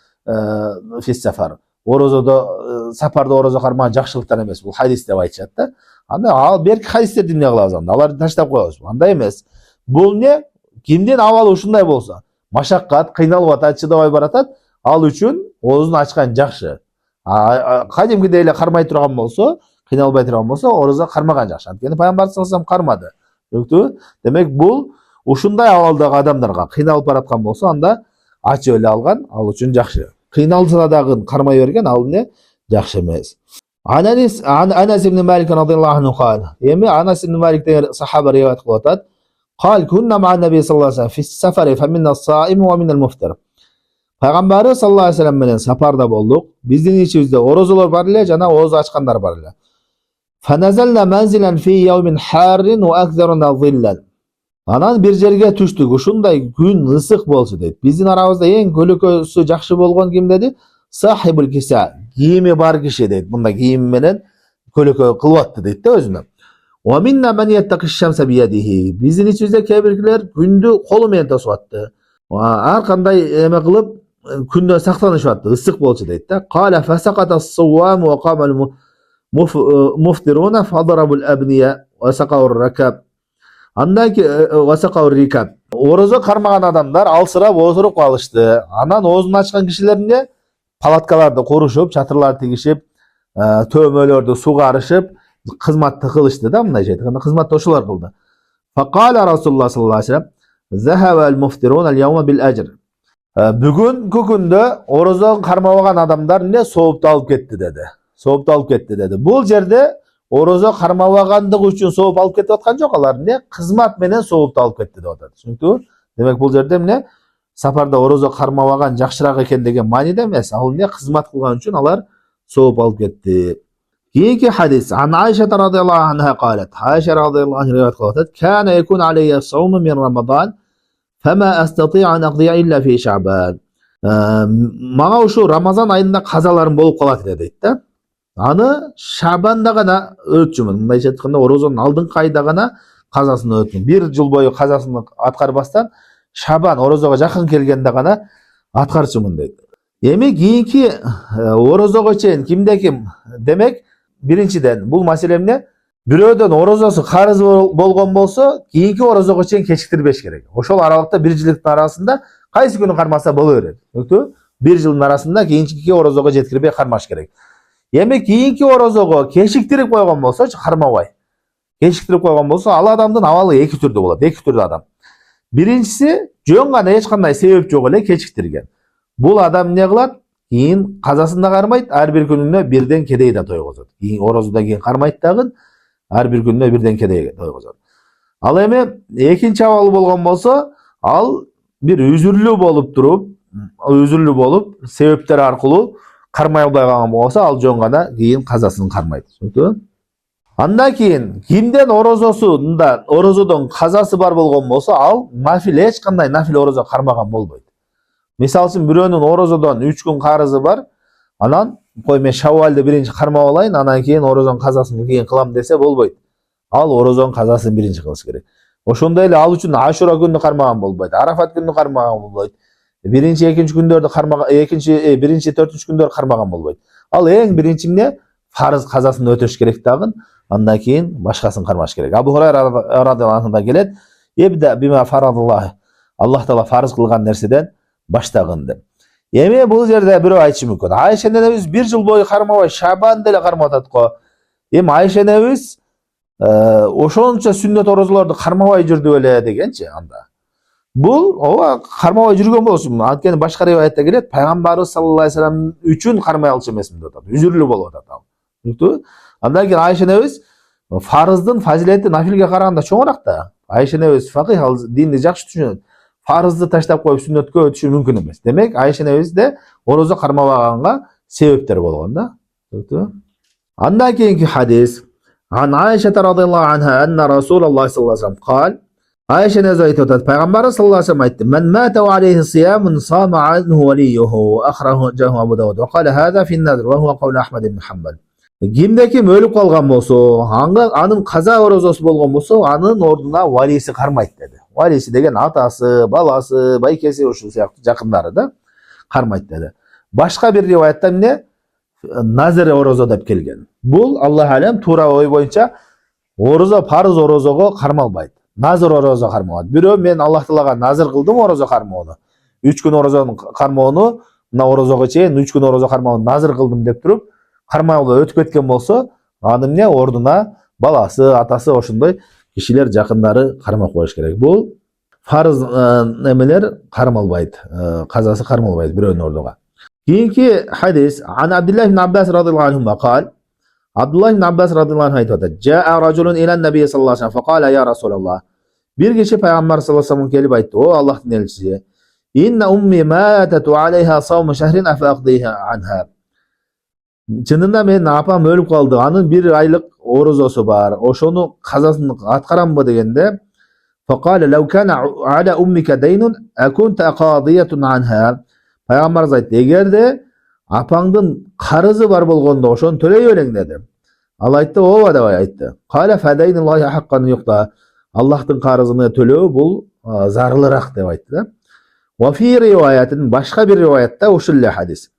фис сафар. Орозодо сапарда орозо кармаган жакшылыктан эмес, бул хадис деп айтышат да. Анда ал берки хадистерди эмне кылабыз анда? Аларды таштап коебуз. Андай эмес. Бул эмне? Кимдин абалы ушундай болсо, машаккат, кыйналып атат, чыдабай баратат, ал үчүн оозун ачкан жакшы. Кадимкидей эле кармай турган болсо, кыйналбай турган болсо, орозо кармаган жакшы. Анткени пайгамбар саллаллаху алейхи вассалам кармады. Түшүнүктүбү? Демек бул ушундай абалдагы адамдарга кыйналып бараткан болсо, анда ачып эле алган, ал үчүн жакшы. Кыйналса дагы кармай берген, ал эмне? Жакшы эмес. Анас ибн Малик радhiyallahu anhu кал. Эми Анас ибн Малик деген сахаба риваят кылып атат. قال كنا مع النبي صلى الله عليه وسلم في السفر فمنا الصائم ومنا المفطر. Пайгамбары саллаллаху алейхи ва саллям менен сапарда болдук. Биздин ичибизде орозолор бар эле жана оозу ачкандар бар эле. فنزلنا منزلا في يوم حار واكثرنا ظلا. Анан бир жерге түштүк. Ушундай күн ысык болчу дейт. Биздин арабызда эң көлөкөсү жакшы болгон ким деди? Сахибул киса. Кийими бар киши дейт. Мында кийим менен көлөкө кылып атты дейт да өзүнө. Wa minna man yattaqi ash-shamsa bi yadihi. Биздин ичибизде кээ биркилер күндү колу менен тосуп атты. Ар кандай эме кылып күндөн сактанышып атты. Ысык болчу дейт да. Qala fasaqata as-sawam wa qama al-muftiruna fadarabu al-abniya wa saqaw ar-rakab. Андан васакау рикаб. Орозо кармаган адамдар алсырап отуруп калышты. Анан оозун ачкан кишилерге палаткаларды курушуп, чатырларды тигишип, төмөлөрдү сугарышып, кызматты кылышты да, мындай жеткенде кызматты ошолор кылды. Факала Расулуллах саллаллаху алейхи ва саллям: "Захава al-muftirun al-yawma bil-ajr." Бүгүнкү күндө орозо кармабаган адамдар эмне соопту алып кетти деди. Соопту алып кетти деди. Бул жерде орозо кармабагандык үчүн сооп алып кетип аткан жок, алар эмне кызмат менен соопту алып кетти деп атат. Түшүнүктүбү? Демек бул жерде эмне сапарда орозо кармабаган жакшыраак экен деген мааниде эмес. Ал эмне кызмат кылган үчүн алар сооп алып кетти. Кийинки хадис ан Айша радhiyallohu anha قالت. Айша radhiyallohu anha риwayat кылып атат: "Кана якун алейя сауму мин Рамадан, фама астати ан aqdiya илля фи Шабан." Мага ушу Рамазан айында казаларым болуп калат дейт да. Аны Шабанда гана өтчүмүн. Мындайча айтканда орозонун алдыңкы айда гана казасын өтүм. Бир жыл бою казасын аткарбастан Шабан орозого жакын келгенде гана аткарчумун дейт. Эми кийинки орозого чейин кимде ким? Демек, биринчиден бул маселе эмне? Бирөөдөн орозосу карыз болгон болсо, кийинки орозого чейин кечиктирбеш керек. Ошол аралыкта бир жылдыктын арасында кайсы күнү кармаса боло берет. Түшүнүктүбү? Бир жылдын арасында кийинки орозого жеткирбей кармаш керек. Эми кийинки орозого кечиктирип койгон болсочу кармабай. Кечиктирип койгон болсо, ал адамдын абалы эки түрдүү болот. Эки түрдүү адам. Биринчиси жөн гана эч кандай себеп жок эле кечиктирген. Бул адам эмне кылат? Кийин казасын да кармайт, ар бир күнүнө бирден кедей да тойгозот. Кийин орозодон кийин кармайт дагы, ар бир күнүнө бирден кедей тойгозот. Ал эми экинчи абалы болгон болсо, ал бир үзүрлүү болуп туруп, себептер аркылуу кармай албай калган болсо, ал жөн гана кийин казасын кармайт. Түшүнүктүбү? Андан кийин кимден орозодон казасы бар болгон болсо, ал нафил эч кандай нафил орозо кармаган болбойт. Мисалы үчүн бирөөнүн орозодон 3 күн карызы бар, анан кой мен Шаввалды биринчи кармап алайын, анан кийин орозонун казасын кийин кылам десе болбойт. Ал орозонун казасын биринчи кылыш керек. Ошондой эле ал үчүн Ашура күнү кармаган болбойт, Арафат күнү кармаган болбойт. Биринчи, экинчи күндөрдү кармаган, биринчи, төртүнчү күндөр кармаган болбойт. Ал эң биринчи эмне? Фарыз казасын өтөш керек дагы, андан кийин башкасын кармаш керек. Абу Хурайра радhiyallohu anhu келет: "Ибда бима фарадаллах." Аллах таала фарыз кылган нерседен баштагын деп. Эми бул жерде бирөө айтышы мүмкүн. Айша энебиз бир жыл бою кармабай Шабан деле кармап атат го. Эми Айша энебиз ошончо сүннөт орозолорду кармабай жүрдү беле дегенчи анда. Бул ооба кармабай жүргөн болчу. Анткени башка риwayatта келет, пайгамбарыбыз саллаллаху алейхи ва саллям үчүн кармай алчу эмесмин деп атат. Үзүрлүү болуп атат ал. Түшүнүктүбү? Андан кийин Айша энебиз фарыздын фазилети нафилге караганда чоңураак да. Айша энебиз факih, ал динди жакшы түшүнөт. Фарызды таштап коюп сүннөткө өтүшү мүмкүн эмес. Демек, Айша энебизде орозо кармабаганга себептер болгон да. Түшүнүктүбү? Андан кийинки хадис ан Айша радhiyallohu anha анна Расулуллах саллаллаху алейхи ва саллям кал. Айша энебиз айтып атат, пайгамбар саллаллаху алейхи ва саллям айтты: "Мен мата ва алейхи сиямун сама анху валийюху ахрajаhu Абу Дауд ва кала хаза фи ан-назр ва хува каул Ахмад ибн Хамбал." Кимде ким өлүп калган болсо, анын каза орозосу болгон болсо, анын ордуна валиси кармайт деди. Валиси деген атасы, баласы, байкеси, ушул сыяктуу жакындары да кармайт деди. Башка бир риwayatта эмне? Назыр орозо деп келген. Бул Аллах алем туура ой боюнча орозо фарыз орозого кармалбайт. Назыр орозо кармалат. Бирөө мен Аллах таалага назыр кылдым орозо кармоону. 3 күн орозонун кармоону, мына орозого чейин 3 күн орозо кармоону назыр кылдым деп туруп, кармалып өтүп кеткен болсо, анын эмне ордуна баласы, атасы ошондой кишилер жакындары кармап коюш керек. Бул фарыз эмелер кармалбайт, казасы кармалбайт бирөөнүн ордуга. Кийинки хадис ан Абдуллах ибн Аббас радhiyallohu anhu кал. Абдуллах ибн Аббас радhiyallohu anhu айтып атат: "Жаа ражулун иля наби саллаллаху алейхи ва саллям факала я Расулаллах." Bir kişi Peygamber sallallahu aleyhi ve sellem gelip aytdı. O Allah'ın elçisi. İnne ummi matetu aleyha savmu şehrin afaqdiha anha. Çınında men apam ölüp kaldı. Anın bir aylık orozası var. Oşonu kazasını atkaram mı degende. Fakale lev kana ala ummike deynun ekunte qadiyetun anha. Peygamber aytdı. Eğer de apandın karızı var bolgonda oşonu төлey öleң dedi. Allah aytdı ova da aytdı. Kale fedeynillahi hakkan yokta. Allah'ın karızını төлөө bul zarılırak dep aytdı. Ve fi rivayetin başka bir rivayette uşulle hadis.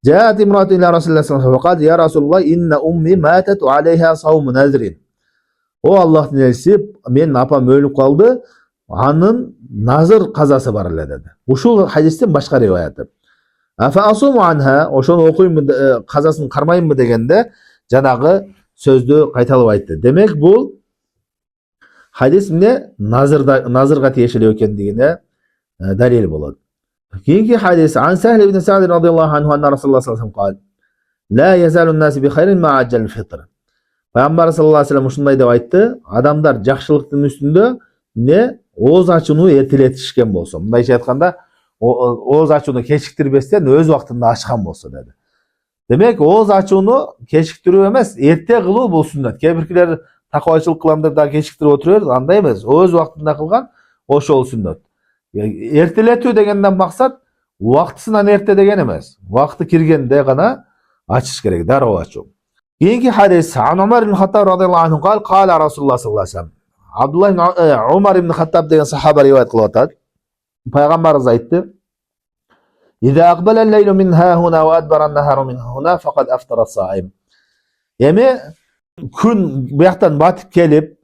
Caat imratu ila Resulullah sallallahu aleyhi ve sellem. Ya Resulullah inne ummi matet aleyha savmu nazrin. O Allah'ın elçisi benim apam ölüp kaldı. Anın nazır kazası var dedi. Uşul hadisin başka rivayeti. Afa asumu anha oşonu okuyayım mı kazasını karmayayım mı degende janağı sözdü kaytalıp aytdı. Demek bu hadis ne nazırga tiyешелүү ekendигине dalil bo'ladi. Keyingi hadis an Sahl ibn Sa'd radhiyallohu anhu anna Rasululloh sallallohu alayhi vasallam qol la yazalun nas bi khairin ma ajjal fitr. Payg'ambar sallallohu alayhi vasallam shunday deb aytdi, odamlar yaxshilikning ustunda ne o'z ochuni erteletishgan bo'lsa, bundaycha aytganda o'z ochuni kechiktirmasdan o'z vaqtida ochgan bo'lsa dedi. Demek o'z ochuni kechiktiruv emas, erta qilib bu sunnat. Keyingilar taqvochilik qilamda da kechiktirib o'tiraverdi, андай emas. O'z vaqtida qilgan o'shol sunnat. Erteletүү degenden maksat vaqtisidan erте деген emas. Vaqti kirgende gana açış gerek, daroo açуу. Keyingi hadis an Umar ibn Hattab radhiyallohu anhu qal qala Rasululloh sallallohu alayhi vasallam. Abdullah ibn Umar ibn Hattab degan sahaba rivoyat qilib atadi. Payg'ambarimiz aytdi: "İza aqbala al-laylu min hahuna wa adbara an-naharu min huna faqad aftara as-sa'im." Yani kun bu yoqdan batib kelip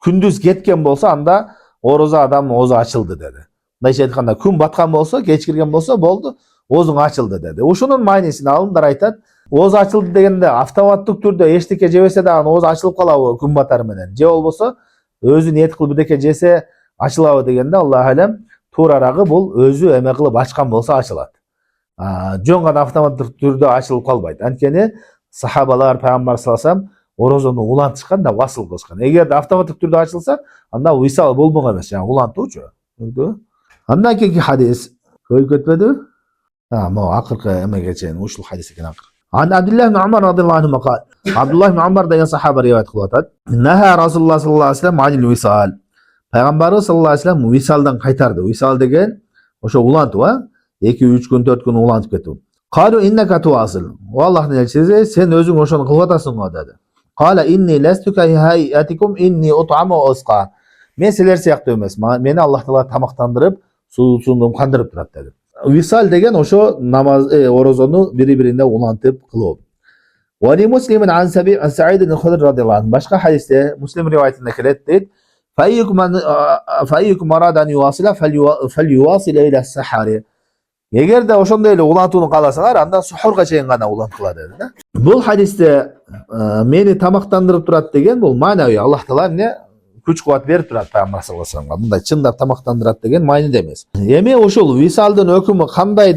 gündüz ketken bolsa anda oroza adam ozu açıldı dedi. Mындайча айтканда күн баткан болсо, кечкирген болсо болду, озуң ачылды dedi. Ошонун маанисин алымдар айтат. Оз ачылды дегенде автоматтык түрдө эчтеке жебесе дагы оз ачылып калабы күн батары менен. Же болбосо өзү ниет кылып бирдеке жесе ачылабы дегенде Аллах алем туурарагы бул өзү эме кылып ачкан болсо ачылат. Жөн гана автоматтык түрдө ачылып калбайт. Анткени сахабалар Пайгамбар саллаллаху алейхи вассалам орозону улантышкан да васыл кылышкан. Эгерде автоматтык түрдө ачылса, анда уйсал болмок эмес, жана улантуучу. Andan keyingi hadis ko'yib ketmedi. Mo oxirgi emaga cheyin ushul hadis ekan oxir. An Abdullah ibn Umar radhiyallohu anhu qol. Abdullah ibn Umar degan sahaba rivoyat qilyapti. Naha Rasululloh sallallohu alayhi vasallam anil wisal. Payg'ambarimiz sallallohu alayhi vasallam wisaldan qaytardi. Wisal degan o'sha ulantuv, 2-3 kun 4 kun ulantib ketdi. Qalu innaka tuwasil. Vallohning elchisi sen o'zing o'shani qilyapsan dedi. Qala inni lastu ka hayatikum inni ut'amu wa usqa. Men sizler siyahtı emas. Meni Allah Taala tamaqtandırıp suundum kandırıp turat dedi. Visal degen oşo namaz orozonu biri-birine ulantıp kılıyor. Ve li Muslimin an Sa'id ibn Khudr radıyallahu anh. Başka hadiste Müslim rivayetinde kelet dedi. Fayyukum arada an yuvasila falyuvasil ila sahari. Eğer de oşonda ile ulantığını kalasalar anda suhurga çeyin gana ulantıla dedi. Bu hadiste meni tamaqtandırıp turat degen bu manavi Allah Taala ne күч кубат берип турат Пайгамбар саллаллаху алейхи вассаламга. Мындай чындап тамактандырат деген майнеде эмес. Эми ошол висалдын өкүмү кандай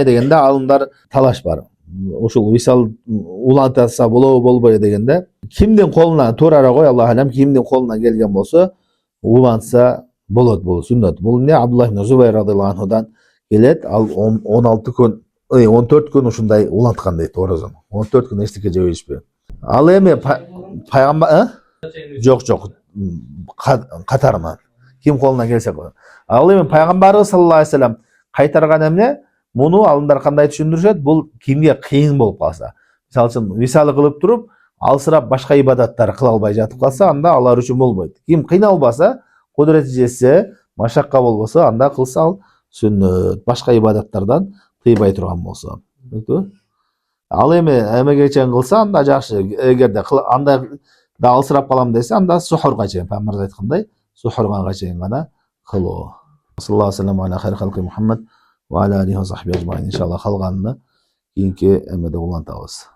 дегенде, алымдар талаш бар. Ошол висал улантаса болобу болбойбу дегенде, кимдин колуна туурара кой Аллах алам, кимдин колуна келген болсо улантса болот, бул сүннөт. Бул эмне Абдулlah ibn Zubayr радыйаллаху анхудан келет, ал 16 күн, 14 күн ушундай уланткан дейт орозону. 14 күн эчтеке жеп ичпей. Ал эми Пайгамбар жоқ қатарынан ким қолынан келсе қой. Ал эми Пайгамбарыбыз саллаллаху алейхи вассалам кайтарган эмне? Муну алымдар кандай түшүндүрүшөт? Бул кимге кыйын болуп калса. Мисалы үчүн висалы кылып туруп, алсырап башка ибадаттар кыла албай жатып калса, анда алар үчүн болбойт. Ким кыйналбаса, кудурети жетсе, машакка болбосо, анда кылса ал сүннөт, башка ибадаттардан тыйбай турган болсо. Ал эми эмеге чейин кылса анда жакшы. Эгерде анда да алсырап калам десе, анда сухурга чейин, Пайгамбар айткандай, сухурга чейин гана кылуу. Саллаллаху алейхи ва алейхи халқи Мухаммад ва аля алейхи ва сахби ажмаин. Иншаллах калганын кийинки эмеде улантабыз.